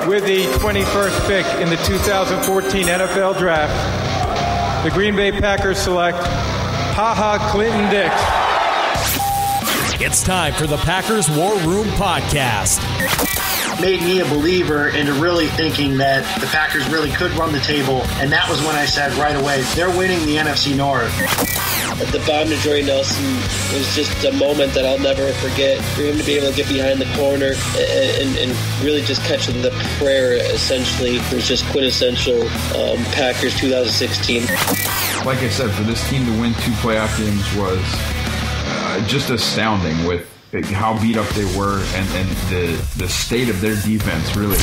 With the 21st pick in the 2014 NFL Draft, the Green Bay Packers select Ha-Ha Clinton Dix. It's time for the Packers War Room Podcast. Made me a believer into really thinking that the Packers really could run the table, and that was when I said right away, they're winning the NFC North. The bomb to Jordy Nelson was just a moment that I'll never forget. For him to be able to get behind the corner and really just catch the prayer, essentially, was just quintessential Packers 2016. Like I said, for this team to win 2 playoff games was just astounding with how beat up they were and the state of their defense, really.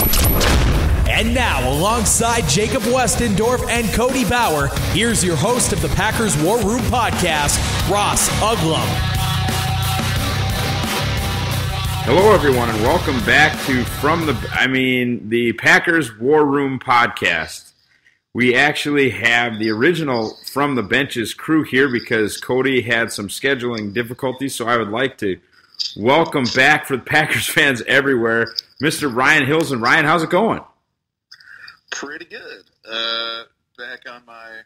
And now, alongside Jacob Westendorf and Cody Bauer, here's your host of the Packers War Room Podcast, Ross Uglem. Hello, everyone, and welcome back to the Packers War Room Podcast. We actually have the original From the Benches crew here because Cody had some scheduling difficulties, so I would like to welcome back for the Packers fans everywhere, Mr. Ryan Hills. And Ryan, how's it going? Pretty good. Back on my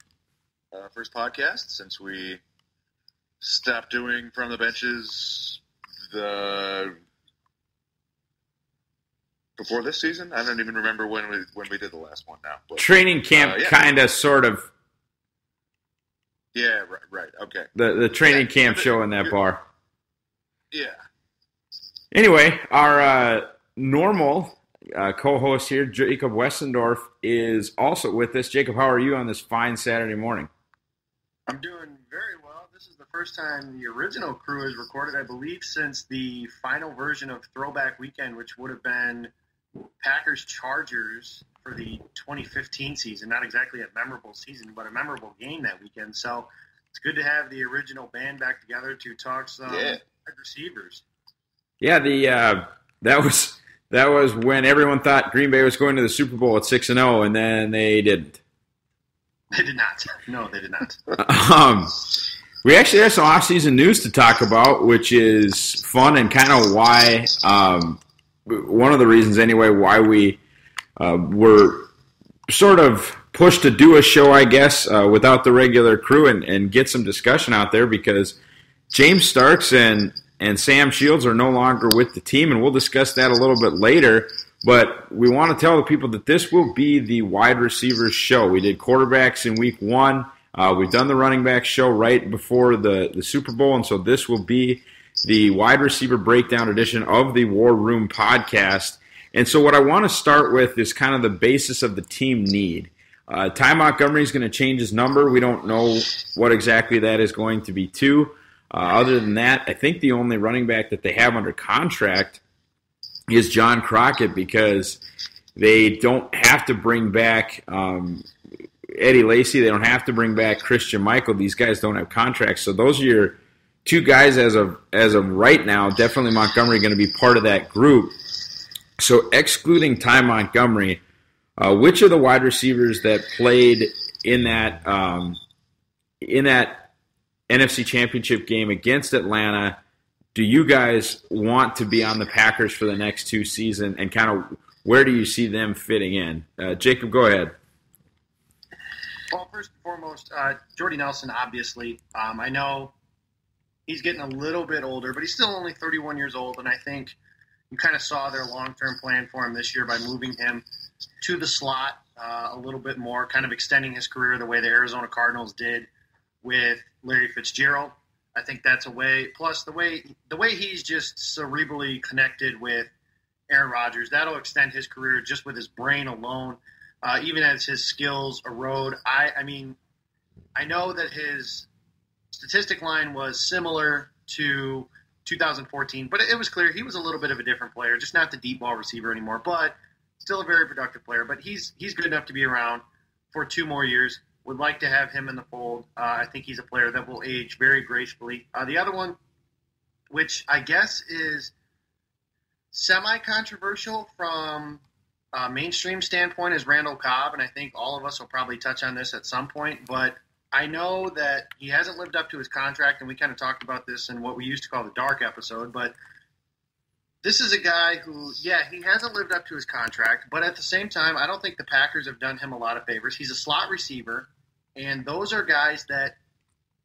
first podcast since we stopped doing From the Benches before this season. I don't even remember when we did the last one now. But, training camp, kind of, sort of. Yeah, right. Okay. The training camp show in that bar. Yeah. Anyway, our normal co-host here, Jacob Westendorf, is also with us. Jacob, how are you on this fine Saturday morning? I'm doing very well. This is the first time the original crew has recorded, I believe, since the final version of Throwback Weekend, which would have been Packers-Chargers for the 2015 season. Not exactly a memorable season, but a memorable game that weekend. So it's good to have the original band back together to talk some receivers. Yeah, that was when everyone thought Green Bay was going to the Super Bowl at 6-0, and then they didn't. They did not. No, they did not. We actually have some offseason news to talk about, which is fun and kind of why one of the reasons anyway why we were sort of pushed to do a show, I guess, without the regular crew and get some discussion out there because James Starks and Sam Shields are no longer with the team, and we'll discuss that a little bit later. But we want to tell the people that this will be the wide receivers show. We did quarterbacks in week 1. We've done the running back show right before the Super Bowl, and so this will be the wide receiver breakdown edition of the War Room Podcast. And so what I want to start with is kind of the basis of the team need. Ty Montgomery is going to change his number. We don't know what exactly that is going to be too. Other than that, I think the only running back that they have under contract is John Crockett because they don't have to bring back Eddie Lacy. They don't have to bring back Christian Michael. These guys don't have contracts. So those are your 2 guys as of right now. Definitely Montgomery going to be part of that group. So excluding Ty Montgomery, which of the wide receivers that played in that NFC Championship game against Atlanta do you guys want to be on the Packers for the next 2 seasons, and kind of where do you see them fitting in? Jacob, go ahead. Well, first and foremost, Jordy Nelson, obviously. I know he's getting a little bit older, but he's still only 31 years old, and I think you kind of saw their long-term plan for him this year by moving him to the slot a little bit more, kind of extending his career the way the Arizona Cardinals did with Larry Fitzgerald. I think that's a way. Plus, the way he's just cerebrally connected with Aaron Rodgers, that'll extend his career just with his brain alone. Even as his skills erode, I mean, I know that his statistic line was similar to 2014, but it was clear he was a little bit of a different player, just not the deep ball receiver anymore, but still a very productive player. But he's good enough to be around for 2 more years. Would like to have him in the fold. I think he's a player that will age very gracefully. The other one, which I guess is semi-controversial from a mainstream standpoint, is Randall Cobb, and I think all of us will probably touch on this at some point, but I know that he hasn't lived up to his contract, and we kind of talked about this in what we used to call the dark episode, but This is a guy who, he hasn't lived up to his contract, but at the same time, I don't think the Packers have done him a lot of favors. He's a slot receiver, and those are guys that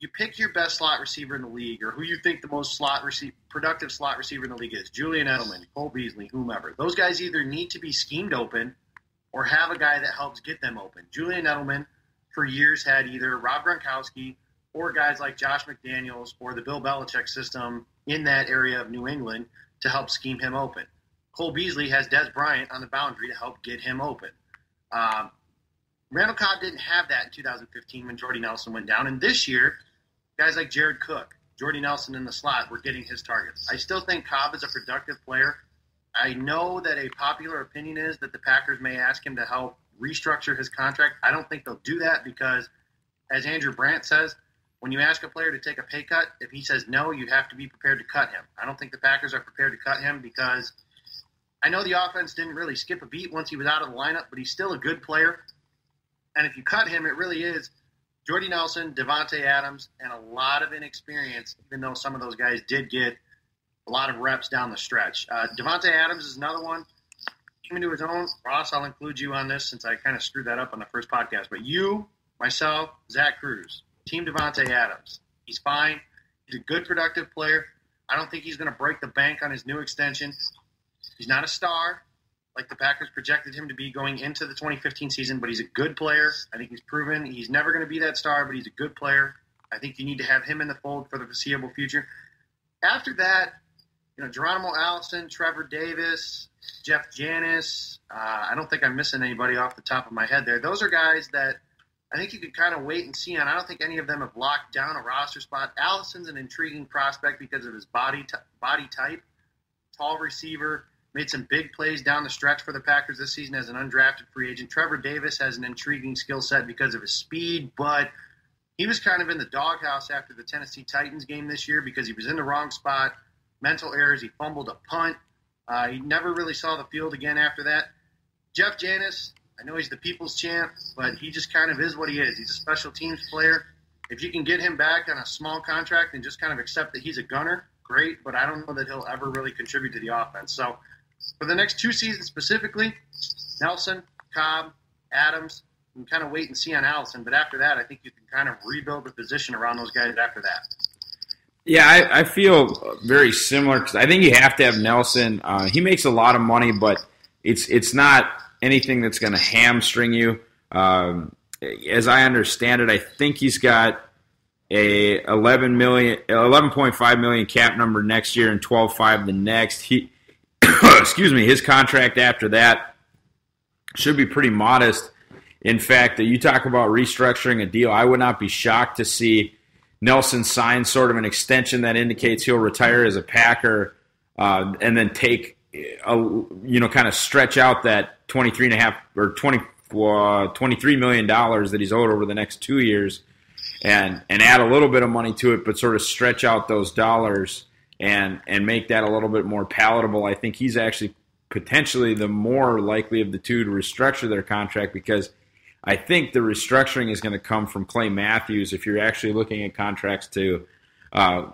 you pick your best slot receiver in the league, or who you think the most productive slot receiver in the league is. Julian Edelman, Cole Beasley, whomever. Those guys either need to be schemed open or have a guy that helps get them open. Julian Edelman, for years, had either Rob Gronkowski or guys like Josh McDaniels or the Bill Belichick system in that area of New England to help scheme him open. Cole Beasley has Des Bryant on the boundary to help get him open. Randall Cobb didn't have that in 2015 when Jordy Nelson went down. And this year, guys like Jared Cook, Jordy Nelson in the slot were getting his targets. I still think Cobb is a productive player. I know that a popular opinion is that the Packers may ask him to help restructure his contract. I don't think they'll do that because, as Andrew Brandt says, when you ask a player to take a pay cut, if he says no, you have to be prepared to cut him. I don't think the Packers are prepared to cut him because I know the offense didn't really skip a beat once he was out of the lineup, but he's still a good player. And if you cut him, it really is Jordy Nelson, Devontae Adams, and a lot of inexperience, even though some of those guys did get a lot of reps down the stretch. Devontae Adams is another one. Came into his own. Ross, I'll include you on this since I kind of screwed that up on the first podcast. But you, myself, Zach Cruz, Team Devontae Adams. He's fine. He's a good, productive player. I don't think he's going to break the bank on his new extension. He's not a star like the Packers projected him to be going into the 2015 season, but he's a good player. I think he's proven he's never going to be that star, but he's a good player. I think you need to have him in the fold for the foreseeable future. After that, Geronimo Allison, Trevor Davis, Jeff Janis. I don't think I'm missing anybody off the top of my head there. Those are guys that I think you could kind of wait and see on. I don't think any of them have locked down a roster spot. Allison's an intriguing prospect because of his body type. Tall receiver, made some big plays down the stretch for the Packers this season as an undrafted free agent. Trevor Davis has an intriguing skill set because of his speed, but he was kind of in the doghouse after the Tennessee Titans game this year because he was in the wrong spot, mental errors, he fumbled a punt. He never really saw the field again after that. Jeff Janis, I know he's the people's champ, but he just kind of is what he is. He's a special teams player. If you can get him back on a small contract and just kind of accept that he's a gunner, great, but I don't know that he'll ever really contribute to the offense. So for the next two seasons specifically, Nelson, Cobb, Adams, you can kind of wait and see on Allison, but after that, I think you can kind of rebuild the position around those guys after that. Yeah, I feel very similar because I think you have to have Nelson. He makes a lot of money, but it's not anything that's going to hamstring you. As I understand it, I think he's got a $11.5 million cap number next year and $12.5 the next. His contract after that should be pretty modest. In fact, you talk about restructuring a deal. I would not be shocked to see Nelson sign sort of an extension that indicates he'll retire as a Packer, and then take kind of stretch out that $23 million that he's owed over the next 2 years, and add a little bit of money to it, but sort of stretch out those dollars and make that a little bit more palatable. I think he's actually potentially the more likely of the two to restructure their contract because I think the restructuring is going to come from Clay Matthews. If you're actually looking at contracts to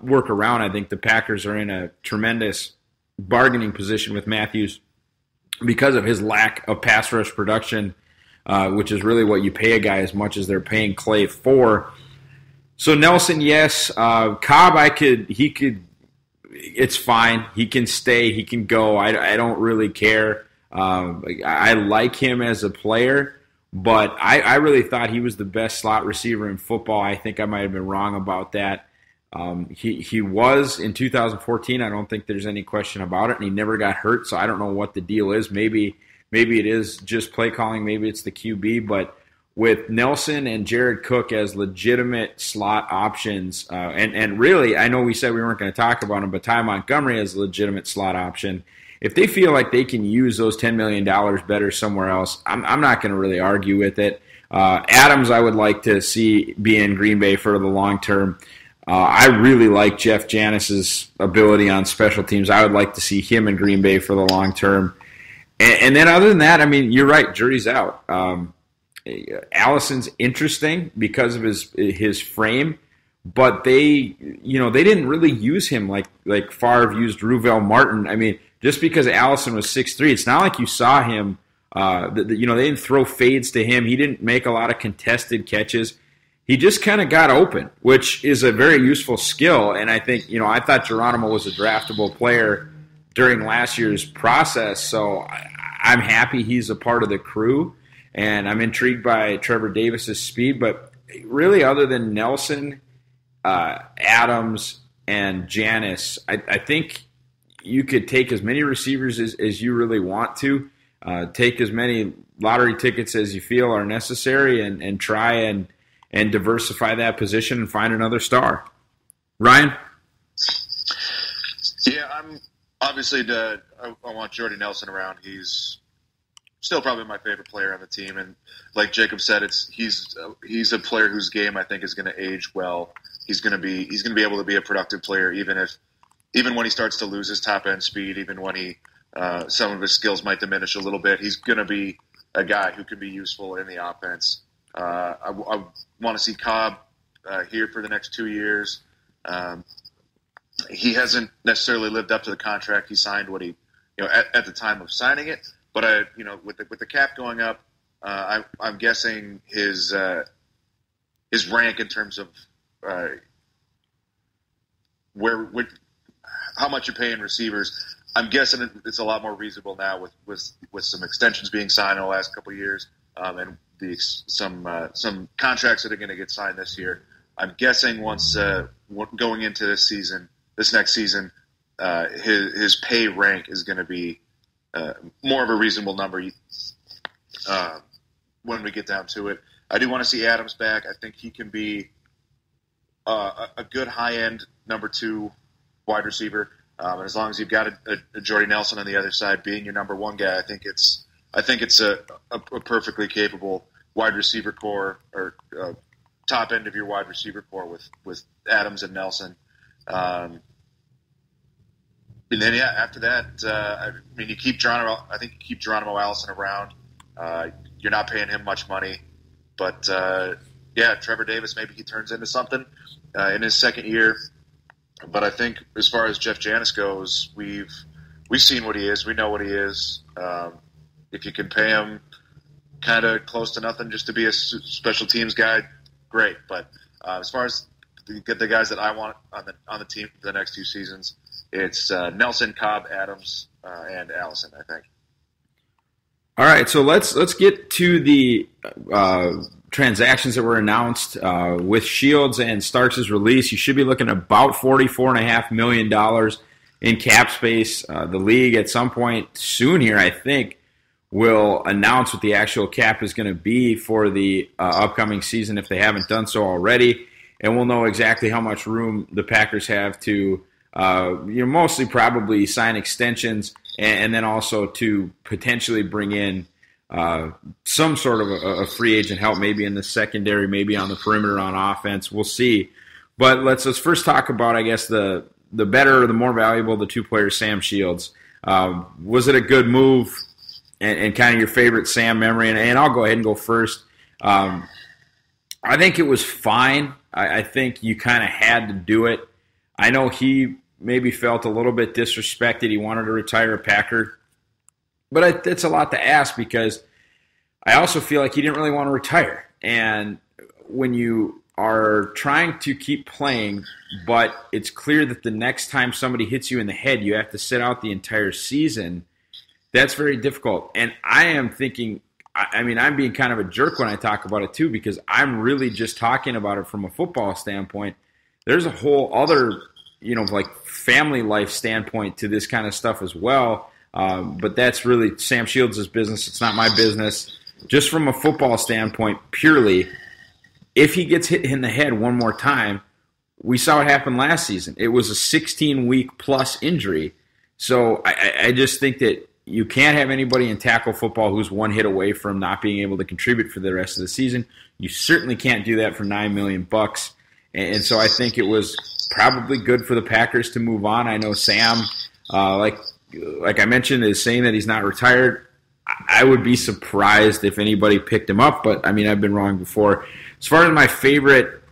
work around, I think the Packers are in a tremendous bargaining position with Matthews because of his lack of pass rush production, which is really what you pay a guy as much as they're paying Clay for. So Nelson, yes. Cobb, he could. It's fine. He can stay. He can go. I don't really care. I like him as a player. But I really thought he was the best slot receiver in football. I think I might have been wrong about that. He was in 2014. I don't think there's any question about it. And he never got hurt, so I don't know what the deal is. Maybe it is just play calling. Maybe it's the QB. But with Nelson and Jared Cook as legitimate slot options, and really, I know we said we weren't going to talk about him, but Ty Montgomery as a legitimate slot option. If they feel like they can use those $10 million better somewhere else, I'm not going to really argue with it. Adams, I would like to see be in Green Bay for the long term. I really like Jeff Janis's ability on special teams. I would like to see him in Green Bay for the long term. And then other than that, I mean, you're right, jury's out. Allison's interesting because of his frame, but they didn't really use him like Favre used Ruvell Martin. I mean, just because Allison was 6'3", it's not like you saw him. They didn't throw fades to him. He didn't make a lot of contested catches. He just kind of got open, which is a very useful skill. And I think, I thought Geronimo was a draftable player during last year's process, so I'm happy he's a part of the crew. And I'm intrigued by Trevor Davis's speed. But really, other than Nelson, Adams, and Janis, I think you could take as many receivers as you really want to. Take as many lottery tickets as you feel are necessary and try and diversify that position and find another star. Ryan? Yeah, I'm obviously I want Jordy Nelson around. He's still probably my favorite player on the team, and like Jacob said, he's a player whose game I think is going to age well. He's going to be able to be a productive player even when he starts to lose his top end speed, even when some of his skills might diminish a little bit. He's going to be a guy who can be useful in the offense. I want to see Cobb here for the next 2 years. He hasn't necessarily lived up to the contract he signed at the time of signing it. But with the cap going up, I'm guessing his rank in terms of how much you're paying receivers. I'm guessing it's a lot more reasonable now with some extensions being signed in the last couple of years, and some contracts that are going to get signed this year. I'm guessing once going into this next season, his pay rank is going to be more of a reasonable number when we get down to it. I do want to see Adams back. I think he can be a good high-end number 2 wide receiver. And as long as you've got a Jordy Nelson on the other side being your number 1 guy, I think it's a perfectly capable wide receiver core, or top end of your wide receiver core with Adams and Nelson. And then after that, you keep Geronimo. I think you keep Geronimo Allison around. You're not paying him much money, but Trevor Davis, maybe he turns into something in his second year. But I think as far as Jeff Janis goes, we've seen what he is. We know what he is. If you can pay him kind of close to nothing just to be a special teams guy, great. But as far as the guys that I want on the team for the next 2 seasons, it's Nelson, Cobb, Adams, and Allison, I think. All right, so let's get to the transactions that were announced with Shields and Starks' release. You should be looking at about $44.5 million in cap space. The league at some point soon here, I think, will announce what the actual cap is going to be for the upcoming season if they haven't done so already, and we'll know exactly how much room the Packers have to mostly probably sign extensions and then also to potentially bring in some sort of a free agent help, maybe in the secondary, maybe on the perimeter on offense. We'll see. But let's first talk about, I guess, the better or the more valuable of the 2 players, Sam Shields. Was it a good move and kind of your favorite Sam memory? And I'll go ahead and go first. I think it was fine. I think you kind of had to do it. I know he maybe felt a little bit disrespected. He wanted to retire a Packer. But it's a lot to ask because I also feel like he didn't really want to retire. And when you are trying to keep playing, but it's clear that the next time somebody hits you in the head, you have to sit out the entire season, that's very difficult. And I am thinking, I'm being kind of a jerk when I talk about it too, because I'm really just talking about it from a football standpoint. There's a whole other, family life standpoint to this kind of stuff as well. But that's really Sam Shields' business. It's not my business. Just from a football standpoint, purely, if he gets hit in the head one more time, we saw what happened last season. It was a 16-week plus injury. So I just think that you can't have anybody in tackle football who's one hit away from not being able to contribute for the rest of the season. You certainly can't do that for $9 million. And so I think it was probably good for the Packers to move on. I know Sam, like I mentioned, is saying that he's not retired. I would be surprised if anybody picked him up, but I've been wrong before. As far as my favorite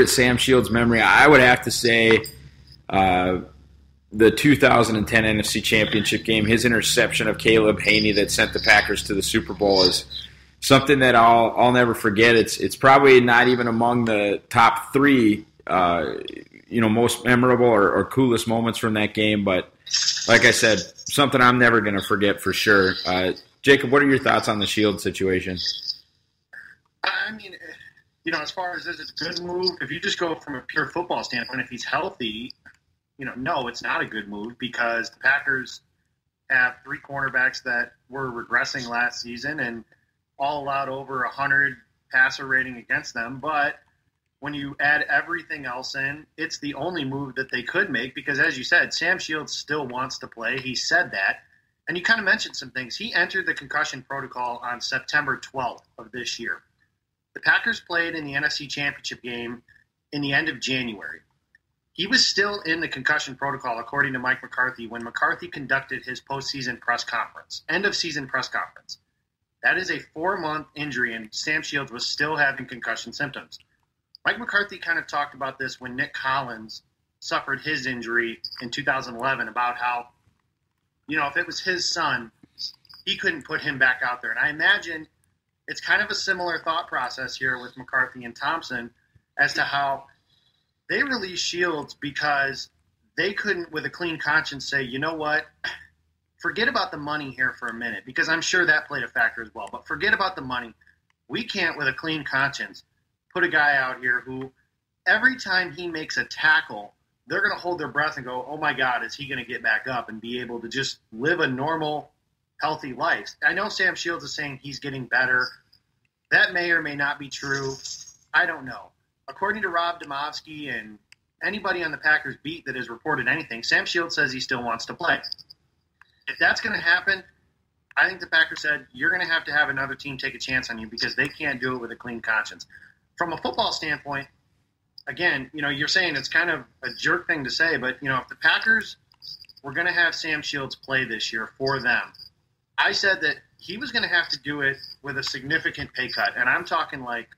Sam Shields memory, I would have to say the 2010 NFC Championship game, his interception of Caleb Haney that sent the Packers to the Super Bowl is something that I'll never forget. It's probably not even among the top three, most memorable or coolest moments from that game. But like I said, something I'm never going to forget for sure. Jacob, what are your thoughts on the Shield situation? I mean, as far as is it a good move? If you just go from a pure football standpoint, if he's healthy, no, it's not a good move because the Packers have three cornerbacks that were regressing last season and all allowed over 100 passer rating against them. But when you add everything else in, it's the only move that they could make because, as you said, Sam Shields still wants to play. He said that. And you kind of mentioned some things. He entered the concussion protocol on September 12th of this year. The Packers played in the NFC Championship game in the end of January. He was still in the concussion protocol, according to Mike McCarthy, when McCarthy conducted his postseason press conference, end-of-season press conference. That is a 4-month injury, and Sam Shields was still having concussion symptoms. Mike McCarthy kind of talked about this when Nick Collins suffered his injury in 2011, about how, if it was his son, he couldn't put him back out there. And I imagine it's kind of a similar thought process here with McCarthy and Thompson as to how they released Shields because they couldn't, with a clean conscience, say, you know what, forget about the money here for a minute, because I'm sure that played a factor as well. But forget about the money. We can't, with a clean conscience, put a guy out here who every time he makes a tackle, they're going to hold their breath and go, oh, my God, is he going to get back up and be able to just live a normal, healthy life? I know Sam Shields is saying he's getting better. That may or may not be true. I don't know. According to Rob Demovsky and anybody on the Packers beat that has reported anything, Sam Shields says he still wants to play. If that's going to happen, I think the Packers said, you're going to have another team take a chance on you because they can't do it with a clean conscience. From a football standpoint, again, you're saying it's kind of a jerk thing to say, but, if the Packers were going to have Sam Shields play this year for them, I said that he was going to have to do it with a significant pay cut, and I'm talking like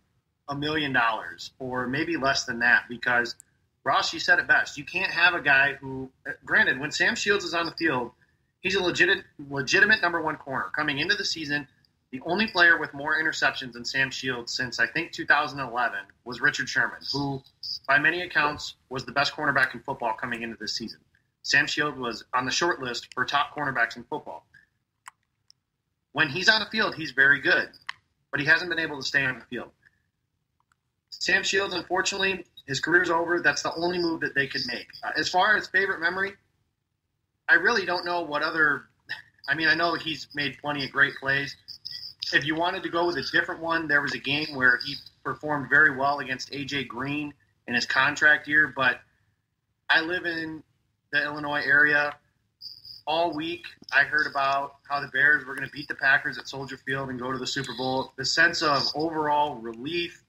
$1 million or maybe less than that because, Ross, you said it best. You can't have a guy who, granted, when Sam Shields is on the field, he's a legitimate number one corner. Coming into the season, the only player with more interceptions than Sam Shields since, I think, 2011 was Richard Sherman, who, by many accounts, was the best cornerback in football coming into this season. Sam Shields was on the short list for top cornerbacks in football. When he's on the field, he's very good, but he hasn't been able to stay on the field. Sam Shields, unfortunately, his career's over. That's the only move that they could make. As far as favorite memory, I really don't know what other – I know he's made plenty of great plays. If you wanted to go with a different one, there was a game where he performed very well against A.J. Green in his contract year, but I live in the Illinois area. All week I heard about how the Bears were going to beat the Packers at Soldier Field and go to the Super Bowl. The sense of overall relief,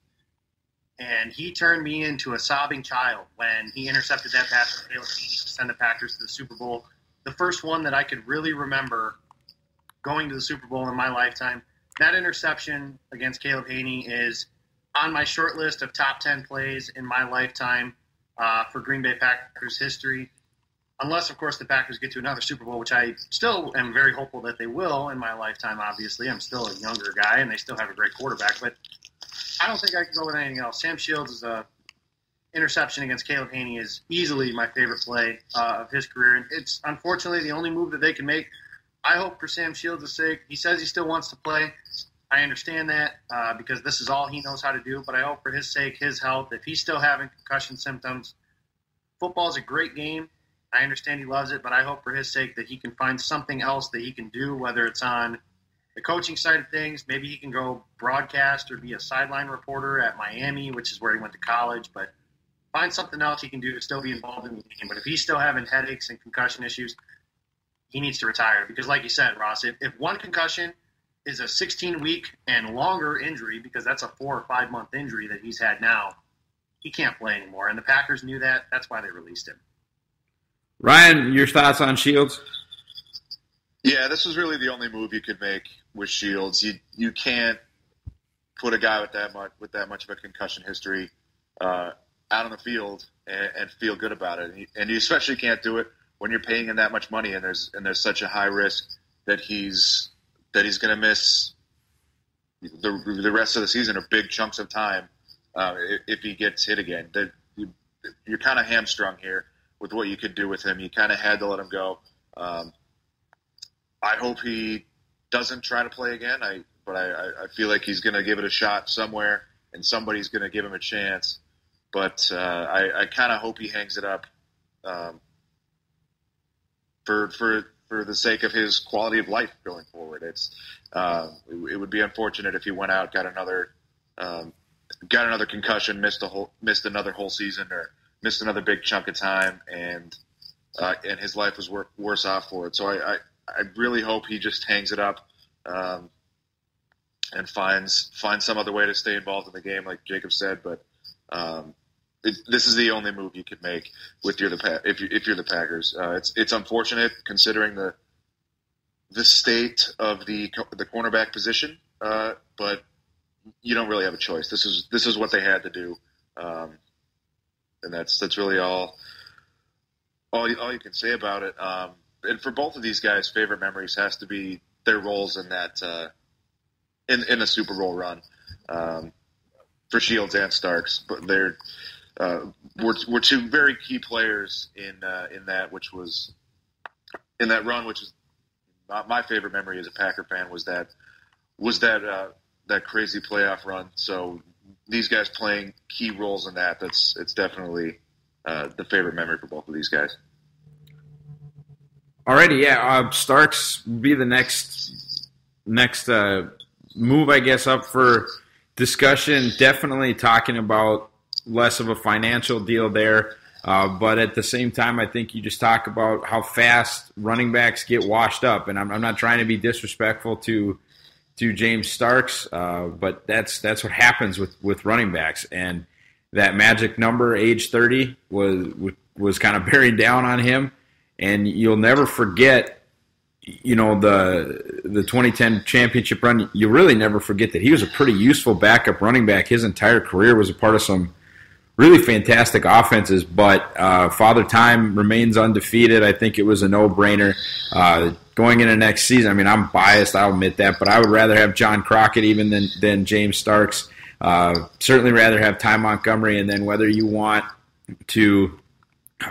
and he turned me into a sobbing child when he intercepted that pass from Caleb Haney to send the Packers to the Super Bowl. The first one that I could really remember going to the Super Bowl in my lifetime. That interception against Caleb Haney is on my short list of top 10 plays in my lifetime for Green Bay Packers history. Unless, of course, the Packers get to another Super Bowl, which I still am very hopeful that they will in my lifetime, obviously. I'm still a younger guy, and they still have a great quarterback. But I don't think I can go with anything else. Sam Shields' interception against Caleb Haney is easily my favorite play of his career. And it's, unfortunately, the only move that they can make. I hope for Sam Shields' sake. He says he still wants to play. I understand that because this is all he knows how to do. But I hope for his sake, his health, if he's still having concussion symptoms, football is a great game. I understand he loves it, but I hope for his sake that he can find something else that he can do, whether it's on the coaching side of things. Maybe he can go broadcast or be a sideline reporter at Miami, which is where he went to college. But find something else he can do to still be involved in the game. But if he's still having headaches and concussion issues, he needs to retire. Because like you said, Ross, if one concussion is a 16-week and longer injury, because that's a 4 or 5 month injury that he's had now, he can't play anymore. And the Packers knew that. That's why they released him. Ryan, your thoughts on Shields? Yeah, this was really the only move you could make with Shields. You can't put a guy with that much of a concussion history out on the field and feel good about it. And you especially can't do it when you're paying him that much money and there's such a high risk that he's going to miss the rest of the season or big chunks of time if he gets hit again. You're kind of hamstrung here with what you could do with him. You kind of had to let him go. I hope he doesn't try to play again. But I feel like he's going to give it a shot somewhere, and somebody's going to give him a chance. But I kind of hope he hangs it up for the sake of his quality of life going forward. It would be unfortunate if he went out, got another concussion, missed another whole season, or missed another big chunk of time, and his life was worse off for it. So I really hope he just hangs it up and finds some other way to stay involved in the game, like Jacob said. But this is the only move you could make if you're the Packers. It's unfortunate considering the state of the cornerback position, but you don't really have a choice. This is what they had to do, and that's really all you can say about it. And for both of these guys, favorite memories has to be their roles in that in the Super Bowl run. For Shields and Starks, but they're were two very key players in that run, which is my favorite memory as a Packer fan was that crazy playoff run. So these guys playing key roles in that, it's definitely the favorite memory for both of these guys. Alrighty, yeah. Starks will be the next move, I guess, up for discussion. Definitely talking about less of a financial deal there, but at the same time, I think you just talk about how fast running backs get washed up, and I'm not trying to be disrespectful to James Starks, but that's what happens with running backs, and that magic number, age 30, was kind of buried down on him, and you'll never forget. The 2010 championship run, you really never forget that he was a pretty useful backup running back. His entire career was a part of some really fantastic offenses, but Father Time remains undefeated. I think it was a no-brainer. Going into next season, I mean, I'm biased, I'll admit that, but I would rather have John Crockett even than James Starks. Certainly rather have Ty Montgomery, and then whether you want to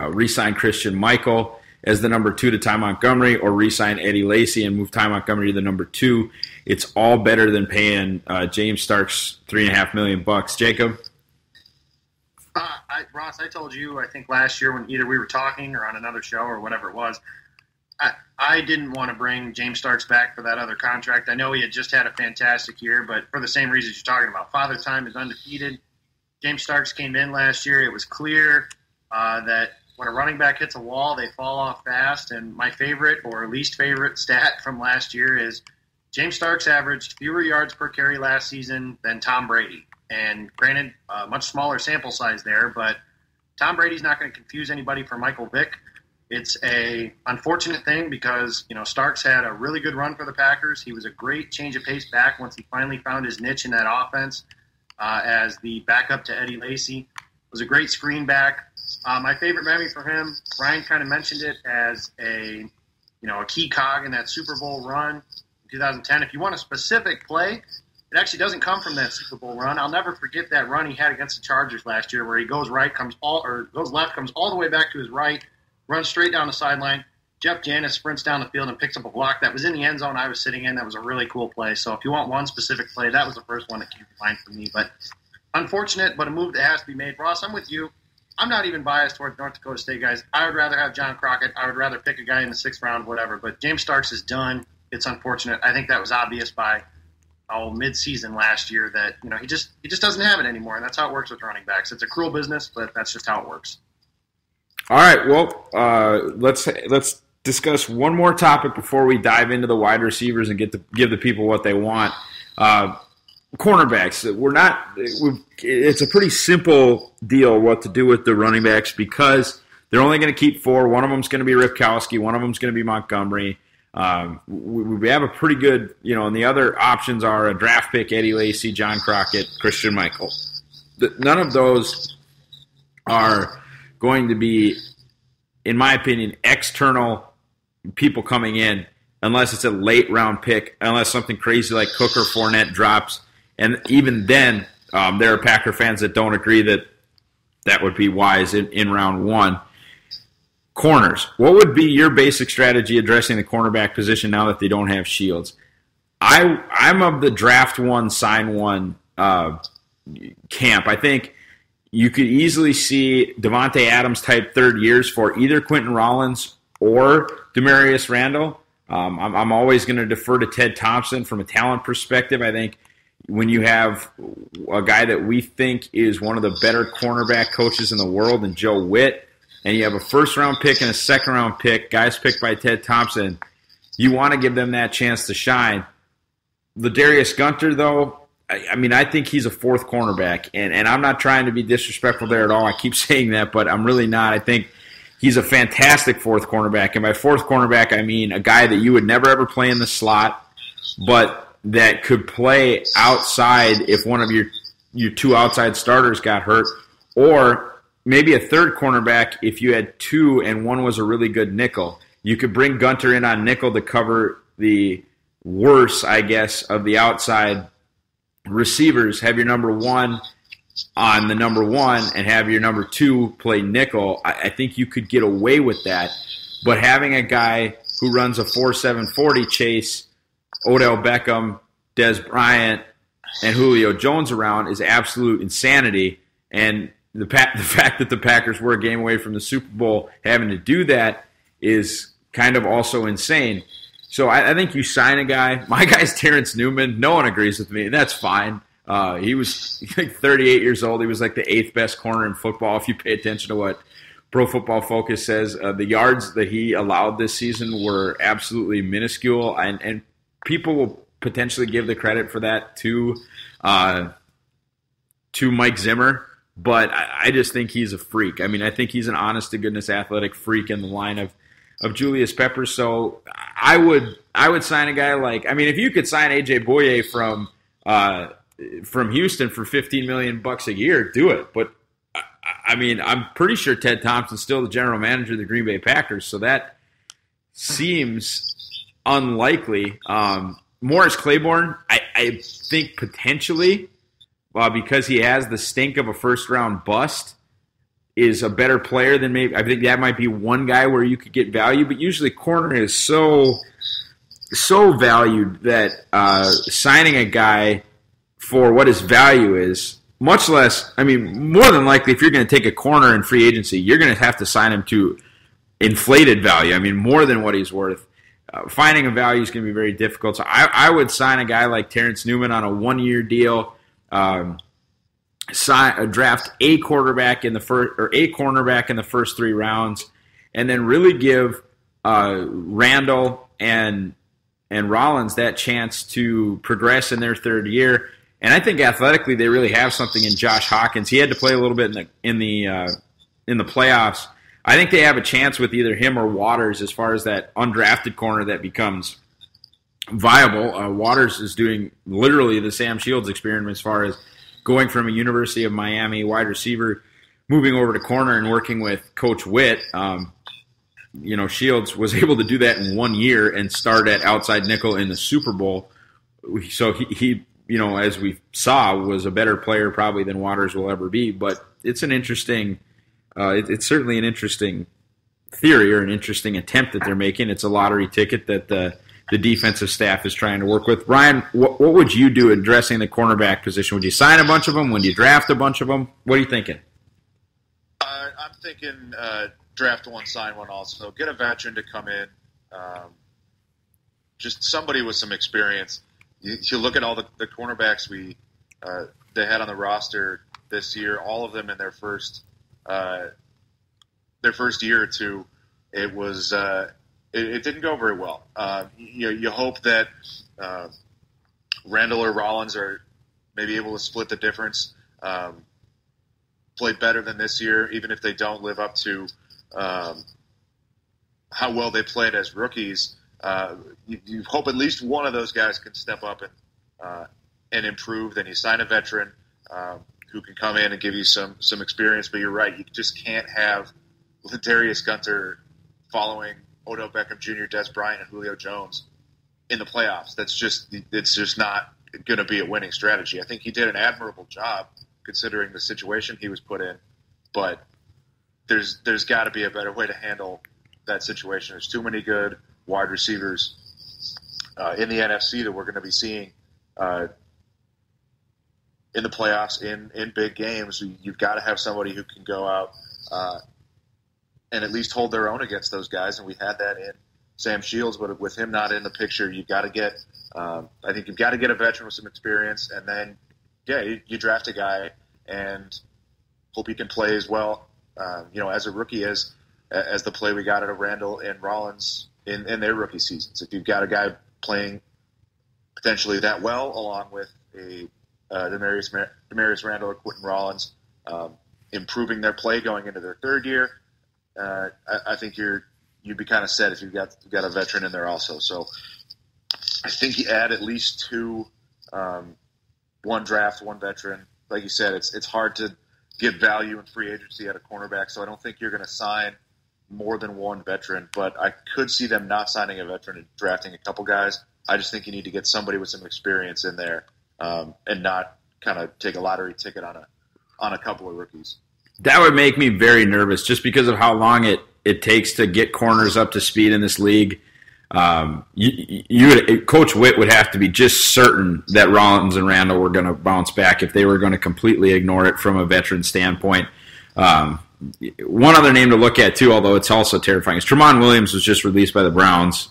re-sign Christian Michael as the number 2 to Ty Montgomery, or re-sign Eddie Lacy and move Ty Montgomery to the number 2. It's all better than paying James Starks $3.5 million. Jacob? Ross, I told you, I think last year when either we were talking or on another show or whatever it was, I didn't want to bring James Starks back for that other contract. I know he had just had a fantastic year, but for the same reasons you're talking about. Father Time is undefeated. James Starks came in last year. It was clear that when a running back hits a wall, they fall off fast. And my favorite or least favorite stat from last year is James Starks averaged fewer yards per carry last season than Tom Brady. And granted, much smaller sample size there, but Tom Brady's not going to confuse anybody for Michael Vick. It's a unfortunate thing because, Starks had a really good run for the Packers. He was a great change of pace back once he finally found his niche in that offense as the backup to Eddie Lacy. It was a great screen back. My favorite memory for him, Ryan kind of mentioned it as a key cog in that Super Bowl run in 2010. If you want a specific play, it actually doesn't come from that Super Bowl run. I'll never forget that run he had against the Chargers last year, where he goes left, comes all the way back to his right, runs straight down the sideline. Jeff Janis sprints down the field and picks up a block that was in the end zone I was sitting in. That was a really cool play. So if you want one specific play, that was the first one that came to mind for me. But unfortunate, but a move that has to be made. Ross, I'm with you. I'm not even biased towards North Dakota State guys. I would rather have John Crockett. I would rather pick a guy in the 6th round, whatever. But James Starks is done. It's unfortunate. I think that was obvious by mid-season last year that he just doesn't have it anymore, and that's how it works with running backs. It's a cruel business, but that's just how it works. All right, well, let's discuss one more topic before we dive into the wide receivers and give the people what they want. Cornerbacks. It's a pretty simple deal what to do with the running backs because they're only going to keep 4. One of them is going to be Ripkowski. One of them is going to be Montgomery. We have a pretty good, and the other options are a draft pick, Eddie Lacy, John Crockett, Christian Michael. None of those are going to be in my opinion, external people coming in, unless it's a late round pick, unless something crazy like Cook or Fournette drops. And even then, there are Packer fans that don't agree that would be wise in round one. Corners. What would be your basic strategy addressing the cornerback position now that they don't have Shields? I'm of the draft one, sign one camp. I think you could easily see Devontae Adams type third years for either Quentin Rollins or Demarius Randall. I'm always going to defer to Ted Thompson from a talent perspective. I think when you have a guy that we think is one of the better cornerback coaches in the world in Joe Witt, and you have a first-round pick and a second-round pick, guys picked by Ted Thompson, you want to give them that chance to shine. Ladarius Gunter, though, I think he's a fourth cornerback, and I'm not trying to be disrespectful there at all. I keep saying that, but I'm really not. I think he's a fantastic fourth cornerback, and by fourth cornerback, I mean a guy that you would never ever play in the slot, but that could play outside if one of your two outside starters got hurt, or maybe a third cornerback if you had two and one was a really good nickel. You could bring Gunter in on nickel to cover the worst, I guess, of the outside receivers. Have your number one on the number one and have your number two play nickel. I think you could get away with that. But having a guy who runs a 4.7 40 chase Odell Beckham, Des Bryant, and Julio Jones around is absolute insanity. And the fact that the Packers were a game away from the Super Bowl having to do that is kind of also insane. So I think you sign a guy. My guy's Terrence Newman. No one agrees with me, and that's fine. He was like 38 years old. He was like the 8th best corner in football if you pay attention to what Pro Football Focus says. The yards that he allowed this season were absolutely minuscule, and people will potentially give the credit for that to Mike Zimmer. But I just think he's a freak. I think he's an honest-to-goodness athletic freak in the line of Julius Peppers. So I would sign a guy like, if you could sign A.J. Bouye from Houston for $15 million a year, do it. But, I'm pretty sure Ted Thompson's still the general manager of the Green Bay Packers, so that seems unlikely. Morris Claiborne, I think potentially, because he has the stink of a first-round bust, is a better player than maybe. I think that might be one guy where you could get value, but usually corner is so valued that signing a guy for what his value is, much less, more than likely, if you're going to take a corner in free agency, you're going to have to sign him to inflated value. More than what he's worth. Finding a value is going to be very difficult. So I would sign a guy like Terrence Newman on a 1-year deal. Draft a cornerback in the first 3 rounds, and then really give Randall and Rollins that chance to progress in their third year. And I think athletically they really have something in Josh Hawkins. He had to play a little bit in the playoffs. I think they have a chance with either him or Waters as far as that undrafted corner that becomes viable. Waters is doing literally the Sam Shields experiment as far as going from a University of Miami wide receiver, moving over to corner and working with Coach Witt. Shields was able to do that in 1 year and start at outside nickel in the Super Bowl. So he as we saw, was a better player probably than Waters will ever be. But it's an interesting, it's certainly an interesting theory or an interesting attempt that they're making. It's a lottery ticket that the defensive staff is trying to work with. Brian, what would you do addressing the cornerback position? Would you sign a bunch of them? Would you draft a bunch of them? What are you thinking? I'm thinking draft one, sign one also. Get a veteran to come in. Just somebody with some experience. You look at all the cornerbacks they had on the roster this year, all of them in their first year or two, it was it didn't go very well. You hope that Randall or Rollins are maybe able to split the difference, play better than this year, even if they don't live up to how well they played as rookies. You hope at least one of those guys can step up and improve. Then you sign a veteran who can come in and give you some experience. But you're right, you just can't have Ladarius Gunter following Odell Beckham Jr., Des Bryant, and Julio Jones in the playoffs. It's just not going to be a winning strategy. I think he did an admirable job considering the situation he was put in, but there's got to be a better way to handle that situation. There's too many good wide receivers in the NFC that we're going to be seeing in the playoffs, in big games. You've got to have somebody who can go out and at least hold their own against those guys, and we had that in Sam Shields, but with him not in the picture, you've got to get I think you've got to get a veteran with some experience, and then you draft a guy and hope he can play as well as a rookie as the play we got out of Randall and Rollins in their rookie seasons. If you've got a guy playing potentially that well, along with a Demarius Randall or Quentin Rollins improving their play going into their third year, I think you'd be kind of set if you've got a veteran in there also. So I think you add at least two, one draft, one veteran. Like you said, it's hard to get value in free agency at a cornerback, so I don't think you're going to sign more than one veteran, but I could see them not signing a veteran and drafting a couple guys. I just think you need to get somebody with some experience in there and not kind of take a lottery ticket on a couple of rookies. That would make me very nervous just because of how long it takes to get corners up to speed in this league. Coach Witt would have to be just certain that Rollins and Randall were going to bounce back if they were going to completely ignore it from a veteran standpoint. One other name to look at, too, although it's also terrifying, is Tramon Williams was just released by the Browns.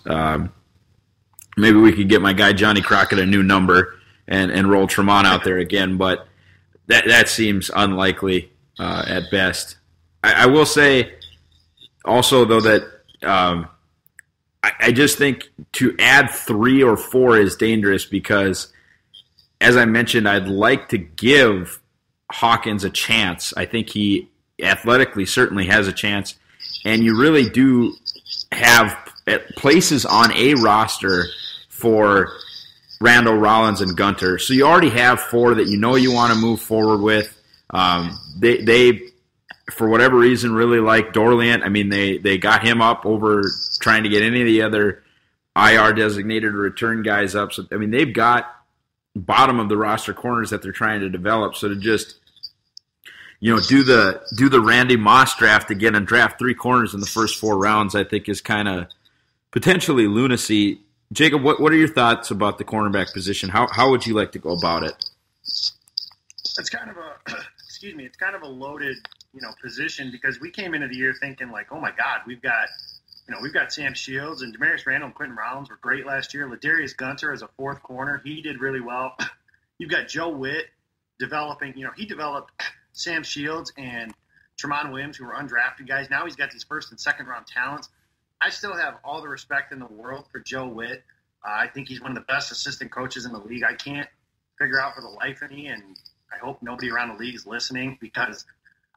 Maybe we could get my guy Johnny Crockett a new number and roll Tramon out there again, but that seems unlikely at best. I will say also, though, that I just think to add 3 or 4 is dangerous because, as I mentioned, I'd like to give Hawkins a chance. I think he athletically certainly has a chance, and you really do have places on a roster for Randall, Rollins, and Gunter. So you already have 4 that you know you want to move forward with. They for whatever reason, really like Dorliant. I mean, they got him up over trying to get any of the other IR designated return guys up. So, I mean, they've got bottom of the roster corners that they're trying to develop. So to just, do the Randy Moss draft again and draft 3 corners in the first 4 rounds, I think is kind of potentially lunacy. Jacob, what are your thoughts about the cornerback position? How would you like to go about it? It's kind of a loaded, position because we came into the year thinking like, oh my God, we've got Sam Shields and Demarius Randall and Quentin Rollins were great last year. Ladarius Gunter as a 4th corner, he did really well. You've got Joe Witt developing, he developed Sam Shields and Tramon Williams, who were undrafted guys. Now he's got these 1st and 2nd round talents. I still have all the respect in the world for Joe Witt. I think he's one of the best assistant coaches in the league. I can't figure out for the life of me, and I hope nobody around the league is listening because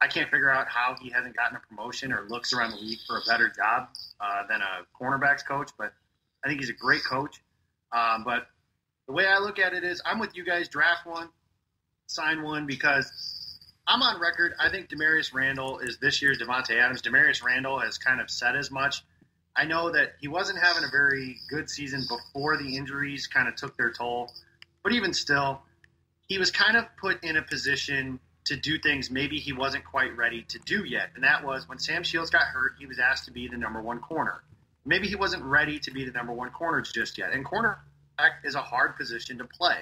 I can't figure out how he hasn't gotten a promotion or looks around the league for a better job than a cornerbacks coach. But I think he's a great coach. But the way I look at it is I'm with you guys. Draft 1, sign 1 because I'm on record. I think Demarius Randall is this year's Devontae Adams. Demarius Randall has kind of said as much. I know that he wasn't having a very good season before the injuries kind of took their toll. But even still, he was kind of put in a position to do things maybe he wasn't quite ready to do yet. And that was when Sam Shields got hurt, he was asked to be the number 1 corner. Maybe he wasn't ready to be the number 1 corner just yet. And cornerback is a hard position to play.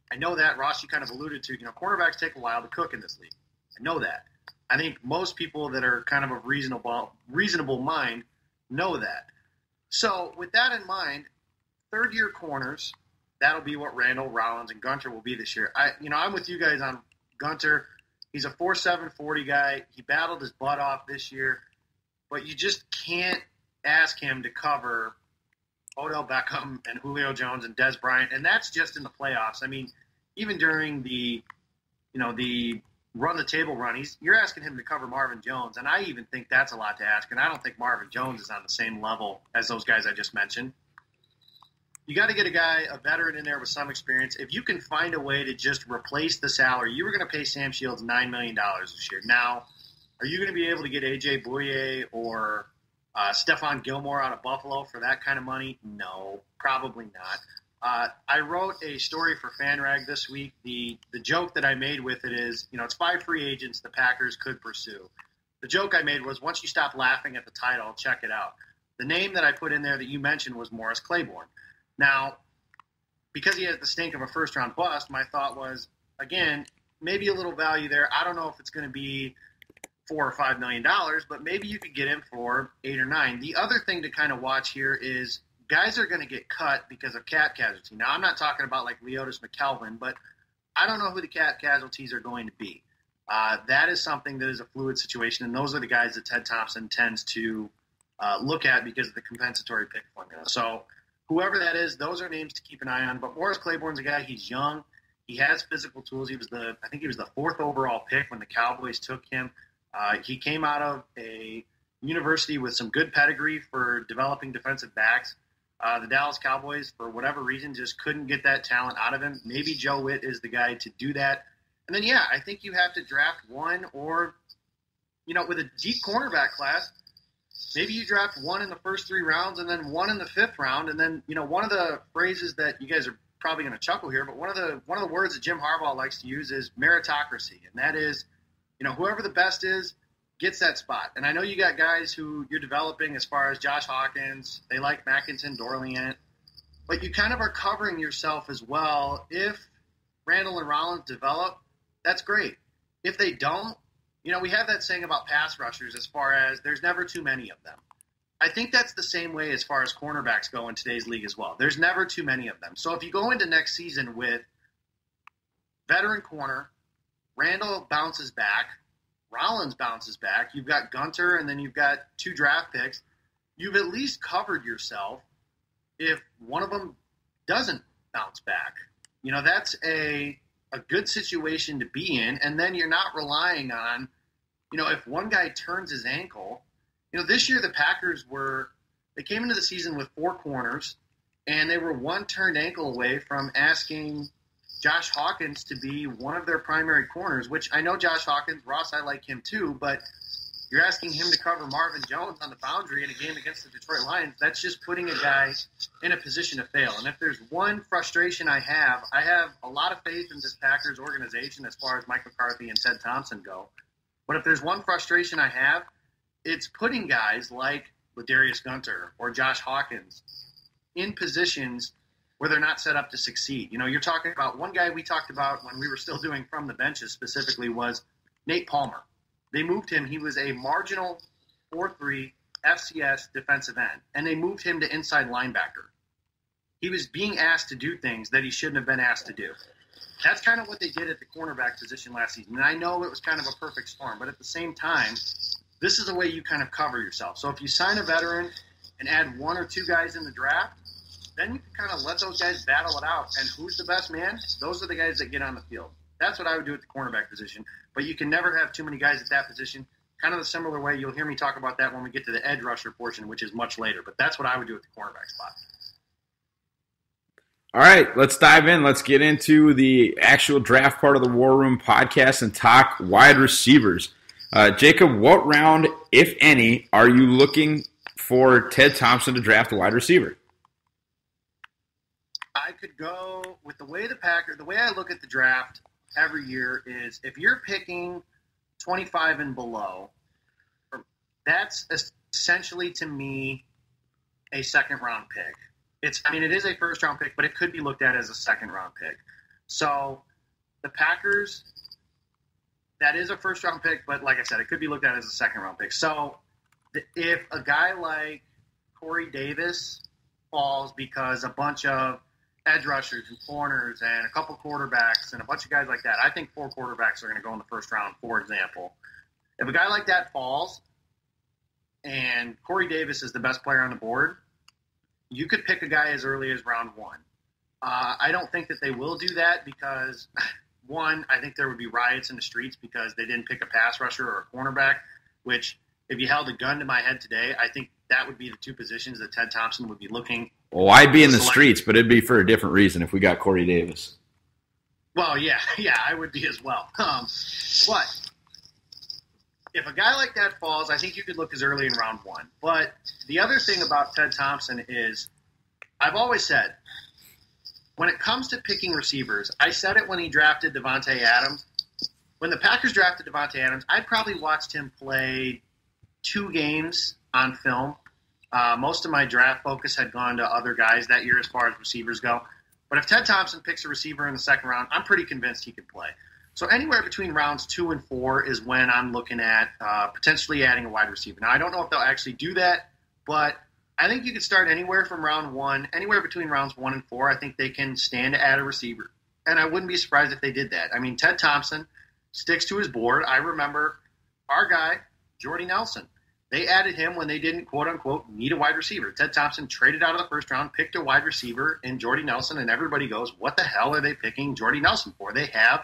I know that. Ross, you kind of alluded to, cornerbacks take a while to cook in this league. I know that. I think most people that are kind of a reasonable mind know that. So with that in mind, 3rd-year corners, that'll be what Randall, Rollins, and Gunter will be this year. I'm with you guys on Gunter. He's a 4.7 40 guy. He battled his butt off this year, but you just can't ask him to cover Odell Beckham and Julio Jones and Des Bryant, and that's just in the playoffs. I mean, even during the run the table run, you're asking him to cover Marvin Jones, and I even think that's a lot to ask, and I don't think Marvin Jones is on the same level as those guys I just mentioned. You got to get a veteran in there with some experience. If you can find a way to just replace the salary, you were going to pay Sam Shields $9 million this year. Now, Are you going to be able to get A.J. Bouye or Stephon Gilmore out of Buffalo for that kind of money? No, probably not. I wrote a story for FanRag this week. The joke that I made with it is, it's 5 free agents the Packers could pursue. The joke I made was, once you stop laughing at the title, check it out. The name that I put in there that you mentioned was Morris Claiborne. Now, because he has the stink of a first-round bust, my thought was, again, maybe a little value there. I don't know if it's going to be $4 or $5 million, but maybe you could get him for 8 or 9. The other thing to kind of watch here is guys are going to get cut because of cap casualty. Now, I'm not talking about like Leotis McKelvin, but I don't know who the cap casualties are going to be. That is something that is a fluid situation, and those are the guys that Ted Thompson tends to look at because of the compensatory pick formula. So whoever that is, those are names to keep an eye on. But Morris Claiborne's a guy, he's young. He has physical tools. I think he was the 4th overall pick when the Cowboys took him. He came out of a university with some good pedigree for developing defensive backs. The Dallas Cowboys, for whatever reason, just couldn't get that talent out of him. Maybe Joe Witt is the guy to do that. And then, I think you have to draft one or, with a deep cornerback class, maybe you draft one in the first 3 rounds and then one in the 5th round. And then, one of the phrases that you guys are probably going to chuckle here, but one of the words that Jim Harbaugh likes to use is meritocracy. And that is, whoever the best is gets that spot. And I know you got guys who you're developing as far as Josh Hawkins. They like Mackinson, Dorleant. But you kind of are covering yourself as well. If Randall and Rollins develop, that's great. If they don't, we have that saying about pass rushers as far as there's never too many of them. I think that's the same way as far as cornerbacks go in today's league as well. There's never too many of them. So if you go into next season with veteran corner, Randall bounces back, Rollins bounces back, you've got Gunter, and then you've got 2 draft picks, you've at least covered yourself if one of them doesn't bounce back. That's a good situation to be in, and then you're not relying on, if one guy turns his ankle. This year the Packers they came into the season with 4 corners, and they were 1 turned ankle away from asking Josh Hawkins to be one of their primary corners, which I know Josh Hawkins, Ross, I like him too, but you're asking him to cover Marvin Jones on the boundary in a game against the Detroit Lions. That's just putting a guy in a position to fail. And if there's one frustration I have a lot of faith in this Packers organization as far as Mike McCarthy and Ted Thompson go. But if there's one frustration I have, it's putting guys like Ladarius Gunter or Josh Hawkins in positions where they're not set up to succeed. You're talking about one guy we talked about when we were still doing From the Benches specifically was Nate Palmer. They moved him. He was a marginal 4-3 FCS defensive end, and they moved him to inside linebacker. He was being asked to do things that he shouldn't have been asked to do. That's kind of what they did at the cornerback position last season. And I know it was kind of a perfect storm, but at the same time, this is a way you kind of cover yourself. So if you sign a veteran and add 1 or 2 guys in the draft, then you can kind of let those guys battle it out. And who's the best man? Those are the guys that get on the field. That's what I would do at the cornerback position. But you can never have too many guys at that position. Kind of the similar way, you'll hear me talk about that when we get to the edge rusher portion, which is much later. But that's what I would do at the cornerback spot. All right, let's dive in. Let's get into the actual draft part of the War Room podcast and talk wide receivers. Jacob, what round, if any, are you looking for Ted Thompson to draft a wide receiver? I could go with the way I look at the draft every year is if you're picking 25 and below, that's essentially to me a 2nd round pick. It is a 1st round pick, but it could be looked at as a 2nd round pick. So the Packers, that is a 1st round pick, but like I said, it could be looked at as a 2nd round pick. So if a guy like Corey Davis falls because a bunch of edge rushers and corners and a couple quarterbacks and a bunch of guys like that, I think 4 quarterbacks are going to go in the 1st round, for example. If a guy like that falls and Corey Davis is the best player on the board, you could pick a guy as early as round 1. I don't think that they will do that because, one, I think there would be riots in the streets because they didn't pick a pass rusher or a cornerback, which if you held a gun to my head today, I think that would be the 2 positions that Ted Thompson would be looking. Well, I'd be in the streets, but it'd be for a different reason if we got Corey Davis. Well, yeah, I would be as well. But if a guy like that falls, I think you could look as early in round 1. But the other thing about Ted Thompson is, I've always said, when it comes to picking receivers, I said it when he drafted Davante Adams. When the Packers drafted Davante Adams, I probably watched him play 2 games on film. Most of my draft focus had gone to other guys that year as far as receivers go. But if Ted Thompson picks a receiver in the second round, I'm pretty convinced he could play. So anywhere between rounds 2 and 4 is when I'm looking at potentially adding a wide receiver. Now, I don't know if they'll actually do that, but I think you could start anywhere from round 1, anywhere between rounds 1 and 4. I think they can stand to add a receiver. And I wouldn't be surprised if they did that. I mean, Ted Thompson sticks to his board. I remember our guy, Jordy Nelson. They added him when they didn't, quote-unquote, need a wide receiver. Ted Thompson traded out of the first round, picked a wide receiver in Jordy Nelson, and everybody goes, what the hell are they picking Jordy Nelson for? They have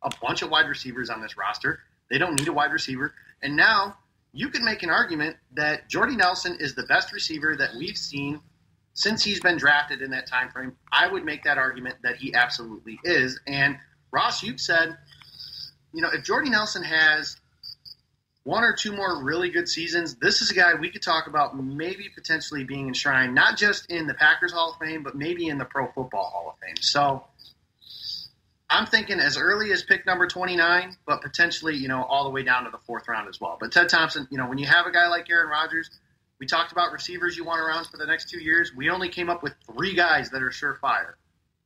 a bunch of wide receivers on this roster. They don't need a wide receiver. And now you can make an argument that Jordy Nelson is the best receiver that we've seen since he's been drafted in that time frame. I would make that argument that he absolutely is. And Ross, you've said, if Jordy Nelson has 1 or 2 more really good seasons, this is a guy we could talk about maybe potentially being enshrined, not just in the Packers Hall of Fame, but maybe in the Pro Football Hall of Fame. So I'm thinking as early as pick number 29, but potentially, all the way down to the 4th round as well. But Ted Thompson, when you have a guy like Aaron Rodgers, we talked about receivers you want around for the next 2 years. We only came up with 3 guys that are surefire.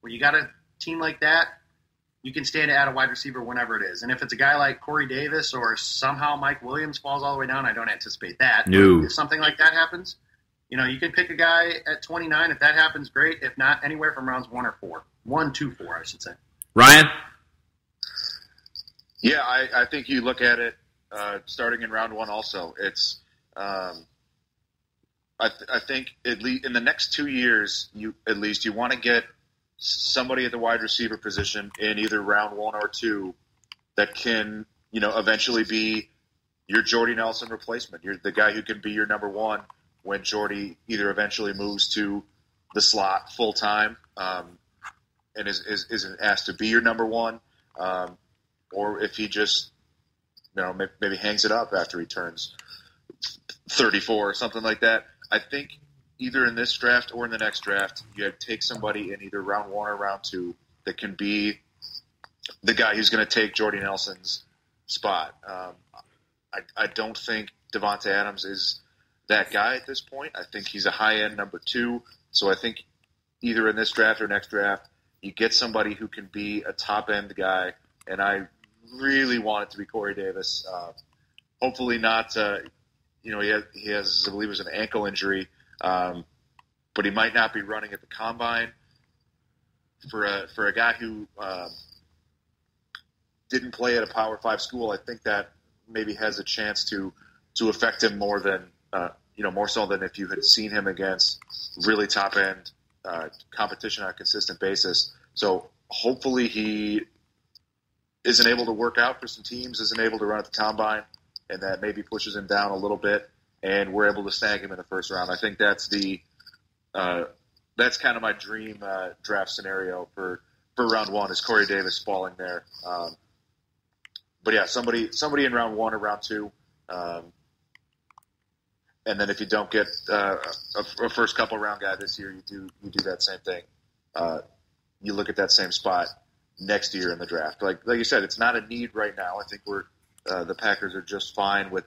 When you got a team like that, you can stand to add a wide receiver whenever it is. And if it's a guy like Corey Davis or somehow Mike Williams falls all the way down, I don't anticipate that. No. If something like that happens, you can pick a guy at 29. If that happens, great. If not, anywhere from rounds 1 or 4. 1, 2, 4, I should say. Ryan? Yeah, I think you look at it starting in round 1 also. It's I think at least in the next 2 years, you want to get somebody at the wide receiver position in either round 1 or 2 that can, eventually be your Jordy Nelson replacement. You're the guy who can be your number 1 when Jordy either eventually moves to the slot full time and isn't asked to be your number 1, or if he just, maybe hangs it up after he turns 34 or something like that. I think either in this draft or in the next draft, you have to take somebody in either round 1 or round 2 that can be the guy who's going to take Jordy Nelson's spot. I don't think Davante Adams is that guy at this point. I think he's a high-end number 2. So I think either in this draft or next draft, you get somebody who can be a top-end guy, and I really want it to be Corey Davis. Hopefully not. He has, I believe, it was an ankle injury. But he might not be running at the combine. For a guy who didn't play at a Power 5 school, I think that maybe has a chance to affect him more than more so than if you had seen him against really top end competition on a consistent basis. So hopefully he isn't able to work out for some teams, isn't able to run at the combine, and that maybe pushes him down a little bit, and we're able to snag him in the first round. I think that's that's kind of my dream draft scenario for round 1 is Corey Davis falling there. But yeah, somebody in round 1 or round 2, and then if you don't get a first couple round guy this year, you do that same thing. You look at that same spot next year in the draft. Like you said, it's not a need right now. I think the Packers are just fine with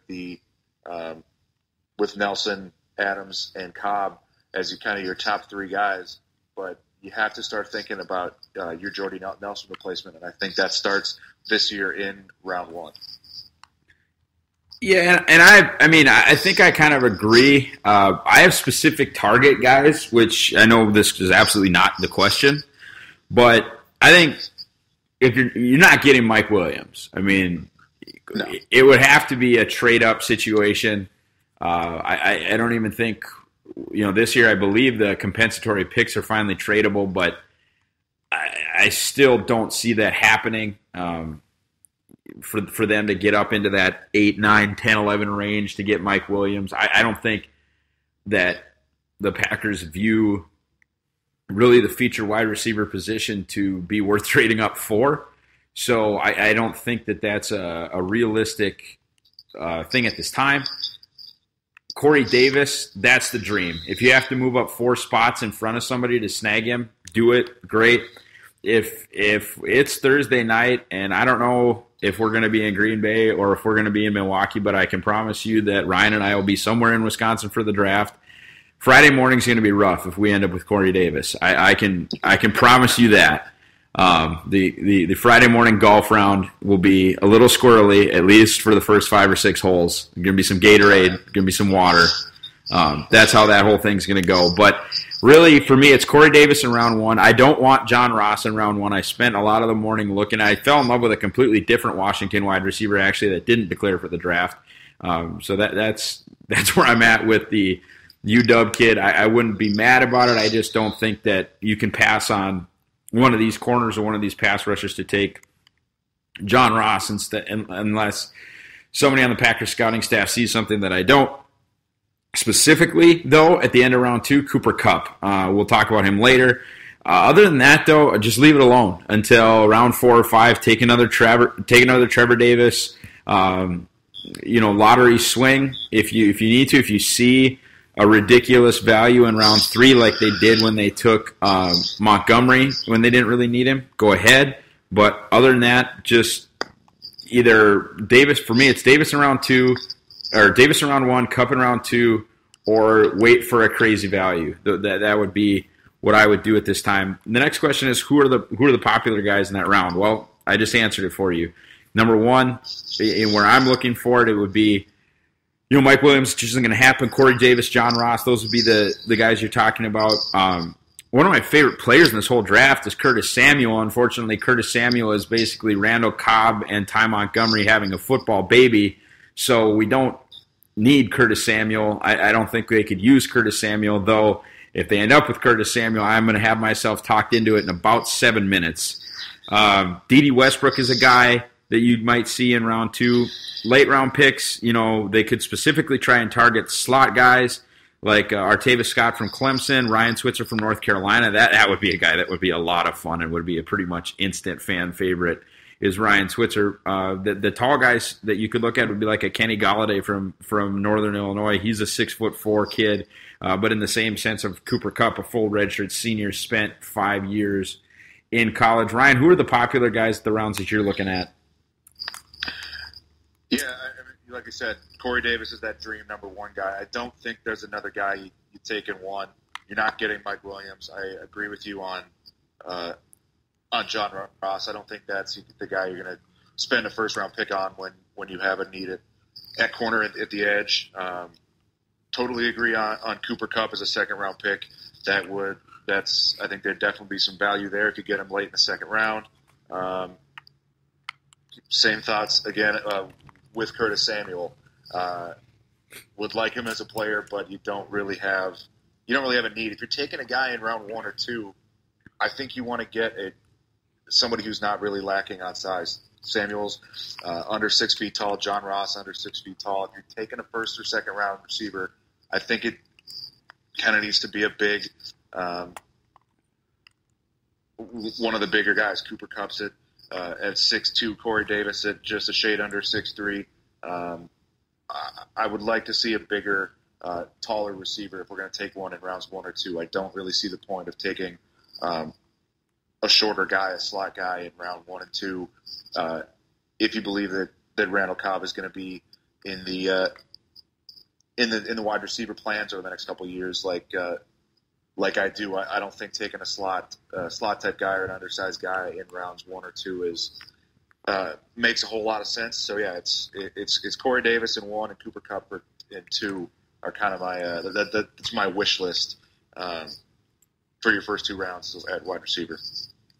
with Nelson, Adams, and Cobb as your top 3 guys. But you have to start thinking about your Jordy Nelson replacement, and I think that starts this year in round 1. Yeah, and I think I kind of agree. I have specific target guys, which I know this is absolutely not the question, but I think if you're not getting Mike Williams, no. It would have to be a trade-up situation. I don't even think, this year I believe the compensatory picks are finally tradable, but I still don't see that happening for them to get up into that 8, 9, 10, 11 range to get Mike Williams. I don't think that the Packers view really the feature wide receiver position to be worth trading up for. So I don't think that that's a realistic thing at this time. Corey Davis, that's the dream. If you have to move up 4 spots in front of somebody to snag him, do it. Great. If it's Thursday night, and I don't know if we're going to be in Green Bay or if we're going to be in Milwaukee, but I can promise you that Ryan and I will be somewhere in Wisconsin for the draft. Friday morning's going to be rough if we end up with Corey Davis. I can promise you that. The Friday morning golf round will be a little squirrely, at least for the first 5 or 6 holes. There's going to be some Gatorade, going to be some water. That's how that whole thing's going to go. But really, for me, it's Corey Davis in round 1. I don't want John Ross in round 1. I spent a lot of the morning looking. I fell in love with a completely different Washington wide receiver, actually, that didn't declare for the draft. So that's where I'm at with the UW kid. I wouldn't be mad about it. I just don't think that you can pass on one of these corners or one of these pass rushers to take John Ross unless somebody on the Packers scouting staff sees something that I don't. Specifically, though, at the end of round 2, Cooper Kupp. We'll talk about him later. Other than that, though, just leave it alone until round 4 or 5. Take another Trevor Davis. Lottery swing if you need to. If you see a ridiculous value in round 3 like they did when they took Montgomery when they didn't really need him, go ahead. But other than that, just either Davis. For me, it's Davis in round 2, or Davis in round 1, Kupp in round 2, or wait for a crazy value. That would be what I would do at this time. The next question is who are the popular guys in that round? Well, I just answered it for you. Number 1, where I'm looking for it would be, Mike Williams just isn't going to happen. Corey Davis, John Ross, those would be the guys you're talking about. One of my favorite players in this whole draft is Curtis Samuel. Unfortunately, Curtis Samuel is basically Randall Cobb and Ty Montgomery having a football baby, so we don't need Curtis Samuel. I don't think they could use Curtis Samuel, though. If they end up with Curtis Samuel, I'm going to have myself talked into it in about 7 minutes. D.D. Westbrook is a guy that you might see in round 2. Late round picks, they could specifically try and target slot guys like Artavis Scott from Clemson, Ryan Switzer from North Carolina. That would be a guy that would be a lot of fun and would be a pretty much instant fan favorite is Ryan Switzer. The tall guys that you could look at would be like a Kenny Golladay from Northern Illinois. He's a 6'4" kid, but in the same sense of Cooper Kupp, a full redshirt senior, spent 5 years in college. Ryan, who are the popular guys at the rounds that you're looking at? Yeah, like I said, Corey Davis is that dream number 1 guy. I don't think there's another guy you take in 1. You're not getting Mike Williams. I agree with you on John Ross. I don't think that's the guy you're going to spend a first-round pick on when you have a need at corner at the edge. Totally agree on Cooper Kupp as a second-round pick. I think there'd definitely be some value there if you get him late in the second round. Same thoughts again with Curtis Samuel. Would like him as a player, but you don't really have a need. If you're taking a guy in round 1 or 2, I think you want to get somebody who's not really lacking on size. Samuel's under 6 feet tall. John Ross under 6 feet tall. If you're taking a first or second round receiver, I think it kind of needs to be a big one of the bigger guys. Cooper Kupp's at 6'2", Corey Davis at just a shade under 6'3". I would like to see a bigger, taller receiver if we're going to take one in rounds 1 or 2. I don't really see the point of taking a shorter guy, a slot guy in round 1 and 2. If you believe that Randall Cobb is going to be in the wide receiver plans over the next couple of years, like I do, I don't think taking a slot type guy or an undersized guy in rounds 1 or 2 makes a whole lot of sense. So yeah, it's Corey Davis in 1 and Cooper Kupp in 2 are kind of my that's my wish list for your first 2 rounds at wide receiver.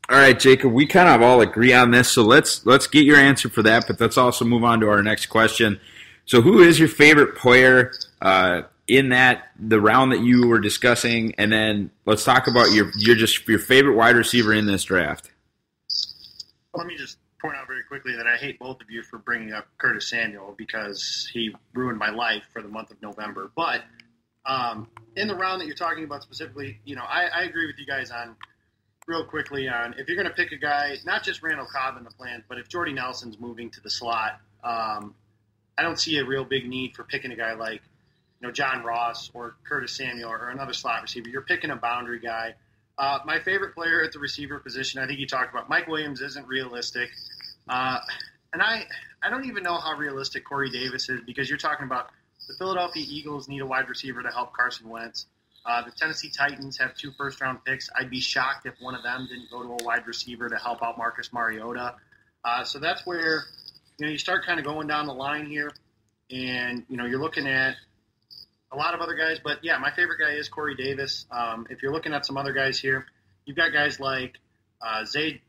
All right, Jacob, we kind of all agree on this, so let's get your answer for that, but let's also move on to our next question. So who is your favorite player in the round that you were discussing, and then let's talk about your favorite wide receiver in this draft. Let me just point out very quickly that I hate both of you for bringing up Curtis Samuel because he ruined my life for the month of November. But in the round that you're talking about specifically, I agree with you guys on real quickly on if you're going to pick a guy, not just Randall Cobb in the plans, but if Jordy Nelson's moving to the slot, I I don't see a real big need for picking a guy like, John Ross or Curtis Samuel or another slot receiver. You're picking a boundary guy. My favorite player at the receiver position, I think you talked about, Mike Williams isn't realistic. And I don't even know how realistic Corey Davis is, because you're talking about the Philadelphia Eagles need a wide receiver to help Carson Wentz. The Tennessee Titans have 2 first-round picks. I'd be shocked if one of them didn't go to a wide receiver to help out Marcus Mariota. So that's where you start kind of going down the line here, and you're looking at a lot of other guys. But yeah, my favorite guy is Corey Davis. If you're looking at some other guys here, you've got guys like Zay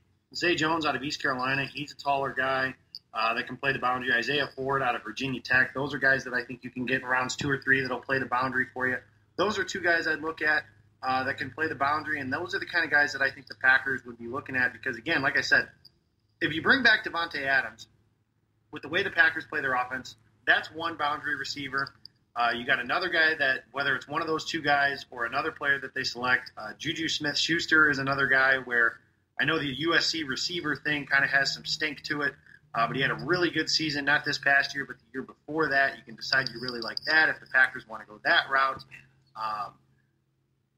Jones out of East Carolina. He's a taller guy that can play the boundary. Isaiah Ford out of Virginia Tech. Those are guys that I think you can get in rounds 2 or 3 that'll play the boundary for you. Those are 2 guys I'd look at that can play the boundary, and those are the kind of guys that I think the Packers would be looking at, because, again, like I said, if you bring back Davante Adams, with the way the Packers play their offense, that's one boundary receiver. You got another guy that, whether it's one of those 2 guys or another player that they select, Juju Smith-Schuster is another guy where I know the USC receiver thing kind of has some stink to it, but he had a really good season, not this past year, but the year before that. You can decide you really like that if the Packers want to go that route.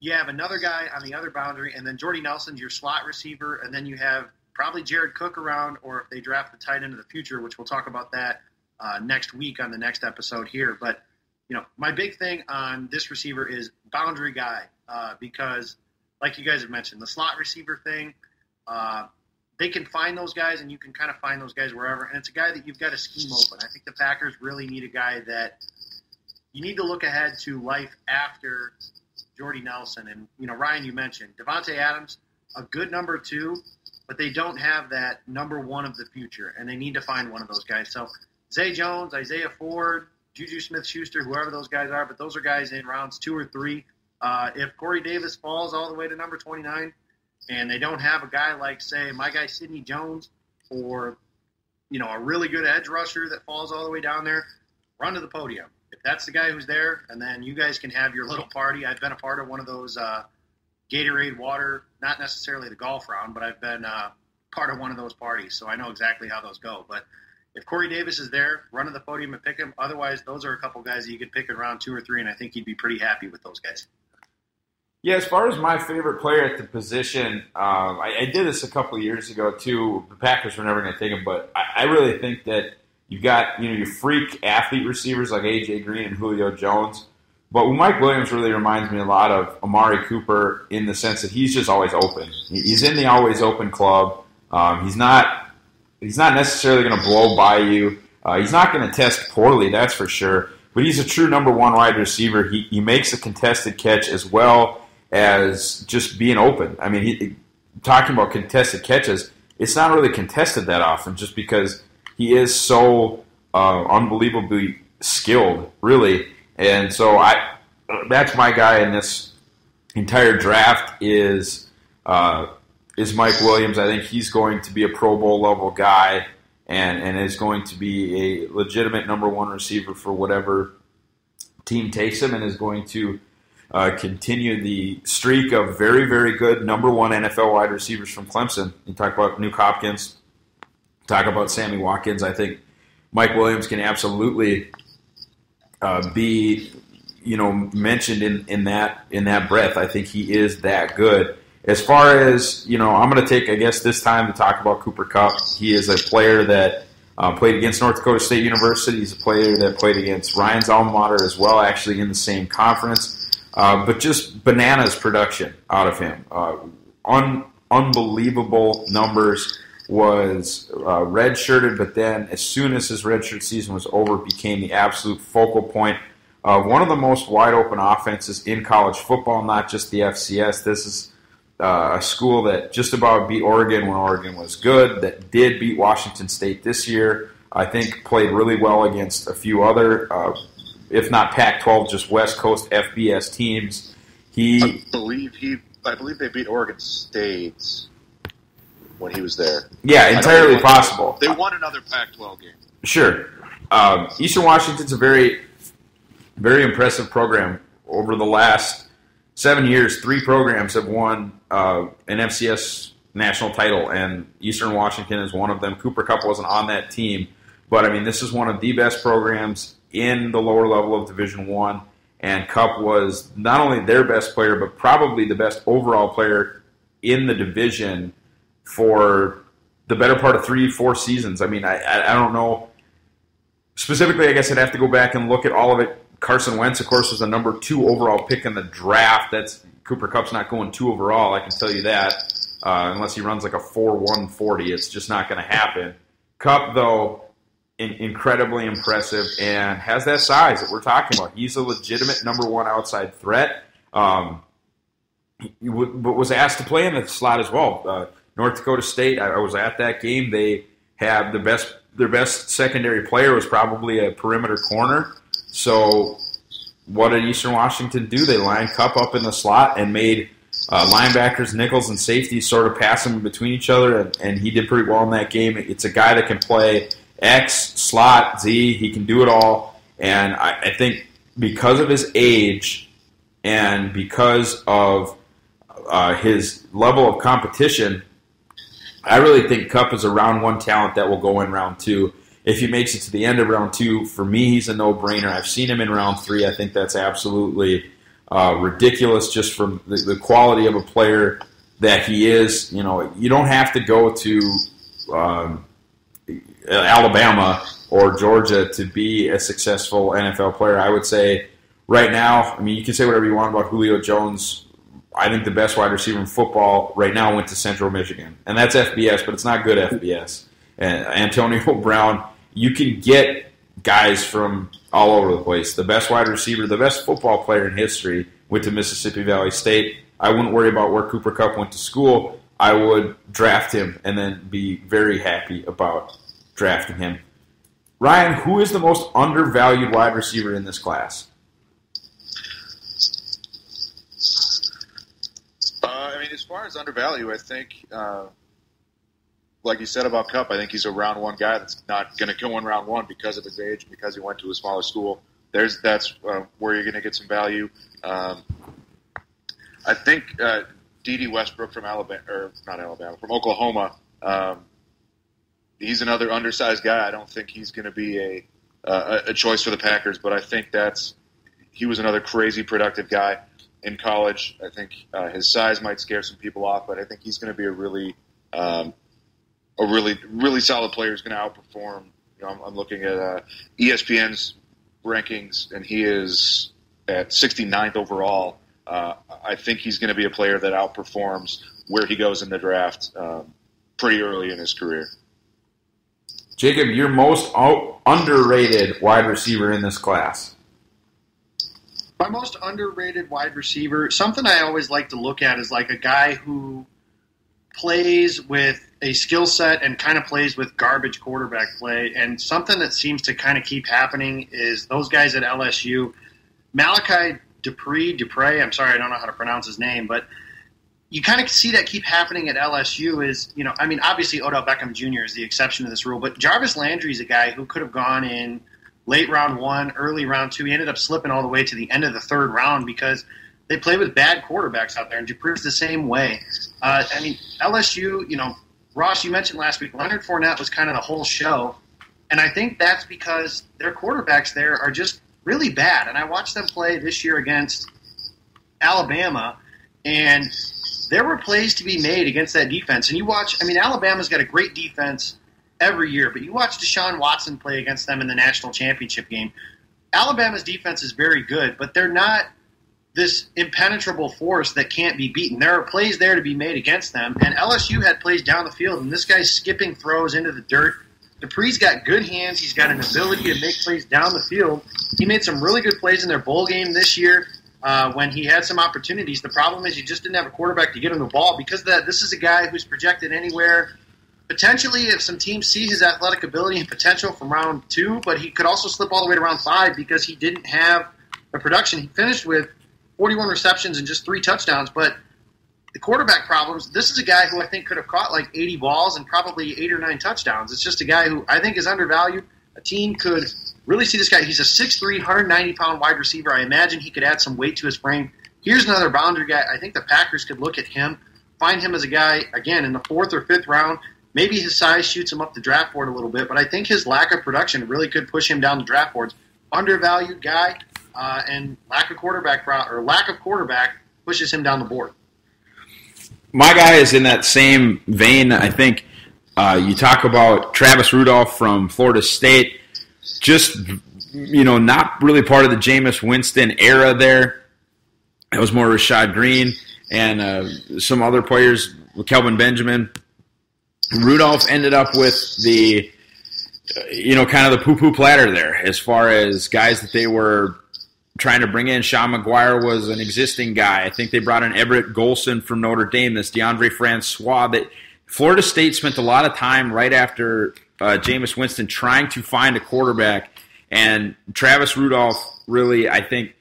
You have another guy on the other boundary, and then Jordy Nelson's your slot receiver, and then you have probably Jared Cook around, or if they draft the tight end of the future, which we'll talk about that next week on the next episode here. But, my big thing on this receiver is boundary guy, because, like you guys have mentioned, the slot receiver thing, they can find those guys, and you can kind of find those guys wherever, and it's a guy that you've got to scheme open. I think the Packers really need a guy that you need to look ahead to life after Jordy Nelson. And, Ryan, you mentioned Davante Adams, a good number 2, but they don't have that number 1 of the future, and they need to find one of those guys. So Zay Jones, Isaiah Ford, Juju Smith-Schuster, whoever those guys are, but those are guys in rounds 2 or 3. If Corey Davis falls all the way to number 29 and they don't have a guy like, say, my guy Sidney Jones, or, a really good edge rusher that falls all the way down there, run to the podium. If that's the guy who's there, and then you guys can have your little party. I've been a part of one of those Gatorade water, not necessarily the golf round, but I've been part of one of those parties, so I know exactly how those go. But if Corey Davis is there, run to the podium and pick him. Otherwise, those are a couple guys that you could pick in round 2 or 3, and I think you'd be pretty happy with those guys. Yeah, as far as my favorite player at the position, I did this a couple of years ago too. The Packers were never going to take him, but I really think that you've got your freak athlete receivers like A.J. Green and Julio Jones. But Mike Williams really reminds me a lot of Amari Cooper in the sense that he's just always open. He's in the always open club. He's not necessarily going to blow by you. He's not going to test poorly, that's for sure. But he's a true number 1 wide receiver. He makes a contested catch as well as just being open. I mean, talking about contested catches, it's not really contested that often just because he is so unbelievably skilled, really. And so that's my guy in this entire draft is Mike Williams. I think he's going to be a Pro Bowl level guy and is going to be a legitimate number 1 receiver for whatever team takes him, and is going to continue the streak of very, very good number 1 NFL wide receivers from Clemson. You talk about Nuke Hopkins, talk about Sammy Watkins. I think Mike Williams can absolutely be, mentioned in that breath. I think he is that good. As far as, I'm going to take, I guess, this time to talk about Cooper Kupp. He is a player that played against North Dakota State University. He's a player that played against Ryan's alma mater as well, actually in the same conference. But just bananas production out of him. Unbelievable numbers. Was redshirted, but then as soon as his redshirt season was over, became the absolute focal point of one of the most wide-open offenses in college football, not just the FCS. This is a school that just about beat Oregon when Oregon was good, that did beat Washington State this year. I think played really well against a few other, if not Pac-12, just West Coast FBS teams. I believe they beat Oregon State when he was there. Yeah, entirely possible. They won another Pac-12 game. Sure. Eastern Washington's a very, very impressive program. Over the last 7 years, 3 programs have won an FCS national title, and Eastern Washington is one of them. Cooper Kupp wasn't on that team, But, I mean, this is one of the best programs in the lower level of Division I, and Cup was not only their best player, but probably the best overall player in the division for the better part of 3-4 seasons. I mean, I don't know. Specifically, I guess I'd have to go back and look at all of it. Carson Wentz, of course, was the number 2 overall pick in the draft. Cooper Kupp's not going 2 overall, I can tell you that. Unless he runs like a 4.1 40. It's just not going to happen. Kupp, though, incredibly impressive and has that size that we're talking about. He's a legitimate number 1 outside threat. But was asked to play in the slot as well. North Dakota State, I was at that game. They have their best secondary player was probably a perimeter corner. So what did Eastern Washington do? They lined Kupp up in the slot and made linebackers, nickels, and safeties sort of pass him between each other, and he did pretty well in that game. It's a guy that can play X, slot, Z. He can do it all. And I think because of his age and because of his level of competition, I really think Kupp is a round 1 talent that will go in round 2. If he makes it to the end of round 2, for me, he's a no-brainer. I've seen him in round 3. I think that's absolutely ridiculous just from the quality of a player that he is. You know, you don't have to go to Alabama or Georgia to be a successful NFL player. I would say right now, I mean, you can say whatever you want about Julio Jones. I think the best wide receiver in football right now went to Central Michigan. And that's FBS, but it's not good FBS. And Antonio Brown, you can get guys from all over the place. The best wide receiver, the best football player in history went to Mississippi Valley State. I wouldn't worry about where Cooper Kupp went to school. I would draft him and then be very happy about drafting him. Ryan, who is the most undervalued wide receiver in this class? As far as undervalue, I think, like you said about Kupp, I think he's a round 1 guy that's not going to go in round 1 because of his age, because he went to a smaller school. That's where you're going to get some value. I think D.D. Westbrook from from Oklahoma. He's another undersized guy. I don't think he's going to be a choice for the Packers, but I think he was another crazy productive guy in college. I think his size might scare some people off, but I think he's going to be a really solid player who's going to outperform. You know, I'm looking at ESPN's rankings, and he is at 69th overall. I think he's going to be a player that outperforms where he goes in the draft pretty early in his career. Jacob, your most underrated wide receiver in this class? My most underrated wide receiver, something I always like to look at is like a guy who plays with a skill set and kind of plays with garbage quarterback play. And something that seems to kind of keep happening is those guys at LSU, Malachi Dupre, I'm sorry, I don't know how to pronounce his name, but you kind of see that keep happening at LSU is, you know, I mean, obviously Odell Beckham Jr. is the exception to this rule, but Jarvis Landry is a guy who could have gone in late round 1, early round 2. He ended up slipping all the way to the end of the 3rd round because they play with bad quarterbacks out there, and Dupree's the same way. I mean, LSU, you know, Ross, you mentioned last week, Leonard Fournette was kind of the whole show, and I think that's because their quarterbacks there are just really bad. And I watched them play this year against Alabama, and there were plays to be made against that defense. And you watch, I mean, Alabama's got a great defense every year, but you watch Deshaun Watson play against them in the national championship game. Alabama's defense is very good, but they're not this impenetrable force that can't be beaten. There are plays there to be made against them, and LSU had plays down the field, and this guy's skipping throws into the dirt. Dupree's got good hands. He's got an ability to make plays down the field. He made some really good plays in their bowl game this year when he had some opportunities. The problem is you just didn't have a quarterback to get him the ball because this is a guy who's projected anywhere potentially if some teams see his athletic ability and potential from round 2, but he could also slip all the way to round 5 because he didn't have the production. He finished with 41 receptions and just 3 touchdowns, but the quarterback problems, this is a guy who I think could have caught like 80 balls and probably 8 or 9 touchdowns. It's just a guy who I think is undervalued. A team could really see this guy. He's a 6'3", 190-pound wide receiver. I imagine he could add some weight to his frame. Here's another boundary guy. I think the Packers could look at him, find him as a guy, again, in the 4th or 5th round, maybe his size shoots him up the draft board a little bit, but I think his lack of production really could push him down the draft boards. Undervalued guy, and lack of quarterback pushes him down the board. My guy is in that same vein. I think you talk about Travis Rudolph from Florida State, just, not really part of the Jameis Winston era there. It was more Rashad Green and some other players, Kelvin Benjamin. Rudolph ended up with the, kind of the poo-poo platter there as far as guys that they were trying to bring in. Sean McGuire was an existing guy. I think they brought in Everett Golson from Notre Dame, this DeAndre Francois. That Florida State spent a lot of time right after Jameis Winston trying to find a quarterback, and Travis Rudolph really, I think,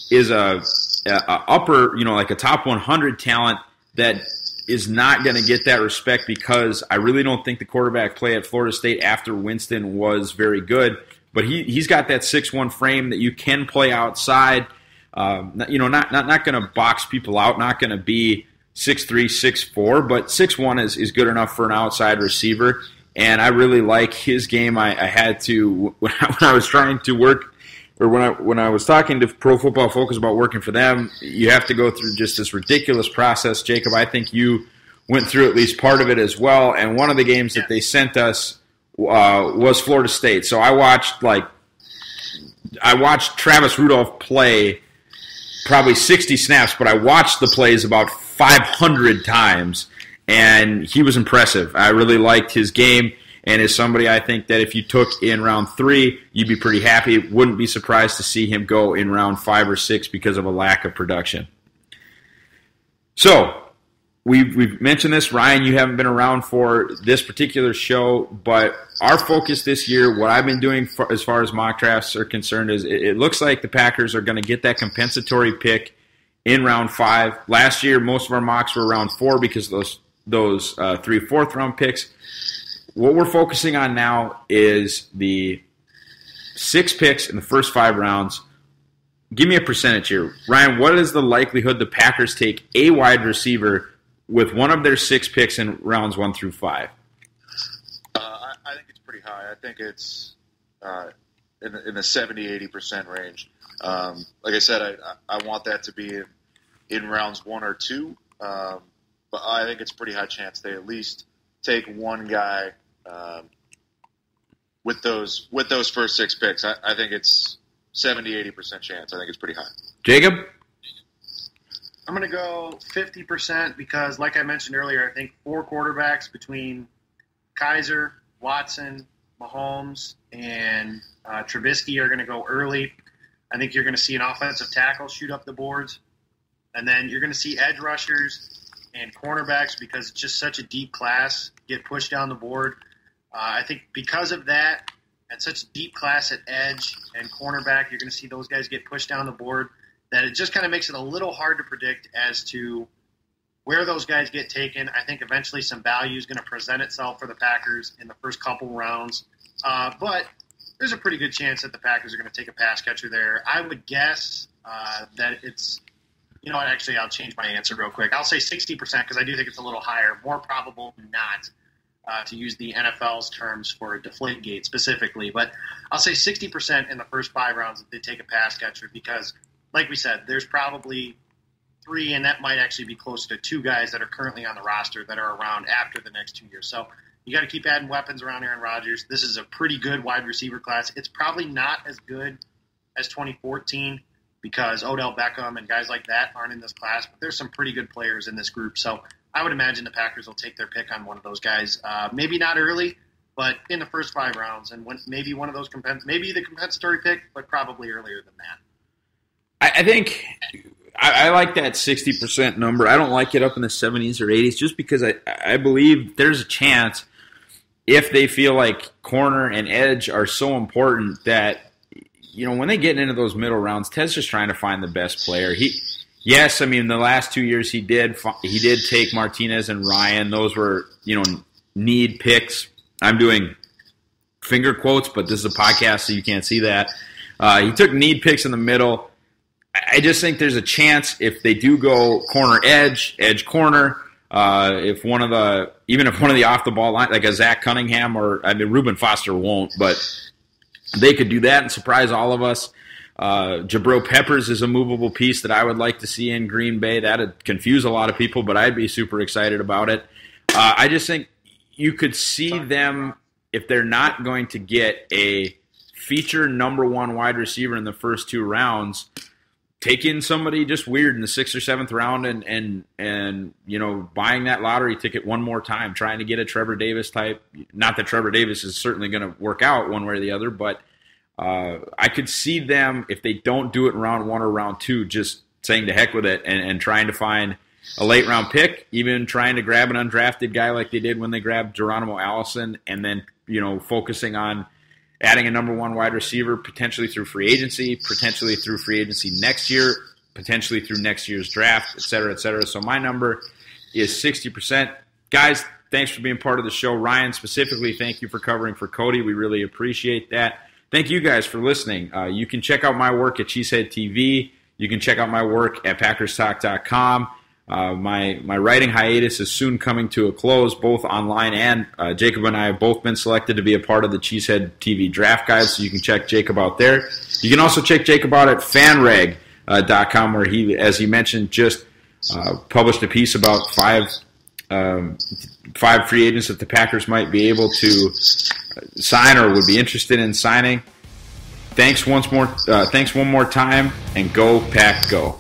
is a upper, like a top 100 talent that is not going to get that respect, because I really don't think the quarterback play at Florida State after Winston was very good. But he's got that 6'1" frame that you can play outside. Not going to box people out, not going to be 6'3", 6'4", but 6'1" is good enough for an outside receiver. And I really like his game. I had to, when I was trying to work, or when I was talking to Pro Football Focus about working for them, you have to go through just this ridiculous process. Jacob, I think you went through at least part of it as well. And one of the games that they sent us was Florida State. So I watched Travis Rudolph play probably 60 snaps, but I watched the plays about 500 times, and he was impressive. I really liked his game, and is somebody I think that if you took in round 3, you'd be pretty happy. Wouldn't be surprised to see him go in round 5 or 6 because of a lack of production. So, we've mentioned this. Ryan, you haven't been around for this particular show, but our focus this year, what I've been doing as far as mock drafts are concerned, is it looks like the Packers are going to get that compensatory pick in round 5. Last year, most of our mocks were round 4 because of those 3 fourth-round picks. What we're focusing on now is the 6 picks in the first 5 rounds. Give me a percentage here. Ryan, what is the likelihood the Packers take a wide receiver with one of their 6 picks in rounds 1 through 5? I think it's pretty high. I think it's in the 70-80% range. Like I said, I want that to be in rounds 1 or 2, but I think it's a pretty high chance they at least take one guy with those first 6 picks. I think it's 70-80% chance. I think it's pretty high. Jacob? I'm going to go 50% because, like I mentioned earlier, I think 4 quarterbacks between Kaiser, Watson, Mahomes, and Trubisky are going to go early. I think you're going to see an offensive tackle shoot up the boards. And then you're going to see edge rushers and cornerbacks, because it's just such a deep class, get pushed down the board. I think because of that and such a deep class at edge and cornerback, you're going to see those guys get pushed down the board, that it just kind of makes it a little hard to predict as to where those guys get taken. I think eventually some value is going to present itself for the Packers in the first couple rounds. But there's a pretty good chance that the Packers are going to take a pass catcher there. I would guess that it's, actually I'll change my answer real quick. I'll say 60% because I do think it's a little higher, more probable than not, to use the NFL's terms for Deflategate specifically. But I'll say 60% in the first 5 rounds that they take a pass catcher because, like we said, there's probably 3, and that might actually be close to 2 guys that are currently on the roster that are around after the next 2 years. So you got to keep adding weapons around Aaron Rodgers. This is a pretty good wide receiver class. It's probably not as good as 2014 because Odell Beckham and guys like that aren't in this class, but there's some pretty good players in this group. So I would imagine the Packers will take their pick on one of those guys. Maybe not early, but in the first 5 rounds, and maybe one of those maybe the compensatory pick, but probably earlier than that. I think I like that 60% number. I don't like it up in the 70s or 80s just because I believe there's a chance if they feel like corner and edge are so important that, when they get into those middle rounds, Ted's just trying to find the best player. The last 2 years he did take Martinez and Ryan. Those were, need picks. I'm doing finger quotes, but this is a podcast, so you can't see that. He took need picks in the middle. I just think there's a chance if they do go corner edge corner, If one of the off the ball line, like a Zach Cunningham Reuben Foster won't, but they could do that and surprise all of us. Jabril Peppers is a movable piece that I would like to see in Green Bay. That'd confuse a lot of people, but I'd be super excited about it. I just think you could see them, if they're not going to get a feature number one wide receiver in the first 2 rounds, take in somebody just weird in the 6th or 7th round and buying that lottery ticket one more time, trying to get a Trevor Davis type. Not that Trevor Davis is certainly going to work out one way or the other, but I could see them, if they don't do it in round 1 or round 2, just saying to heck with it and trying to find a late round pick, even trying to grab an undrafted guy like they did when they grabbed Geronimo Allison, and then focusing on adding a number one wide receiver, potentially through free agency next year, potentially through next year's draft, et cetera, et cetera. So my number is 60%. Guys, thanks for being part of the show. Ryan, specifically, thank you for covering for Cody. We really appreciate that. Thank you guys for listening. You can check out my work at Cheesehead TV. You can check out my work at PackersTalk.com. My writing hiatus is soon coming to a close, both online and Jacob and I have both been selected to be a part of the Cheesehead TV draft guide, so you can check Jacob out there. You can also check Jacob out at FanRag.com, where he, as he mentioned, just published a piece about five free agents that the Packers might be able to sign or would be interested in signing. Thanks one more time, and go Pack Go.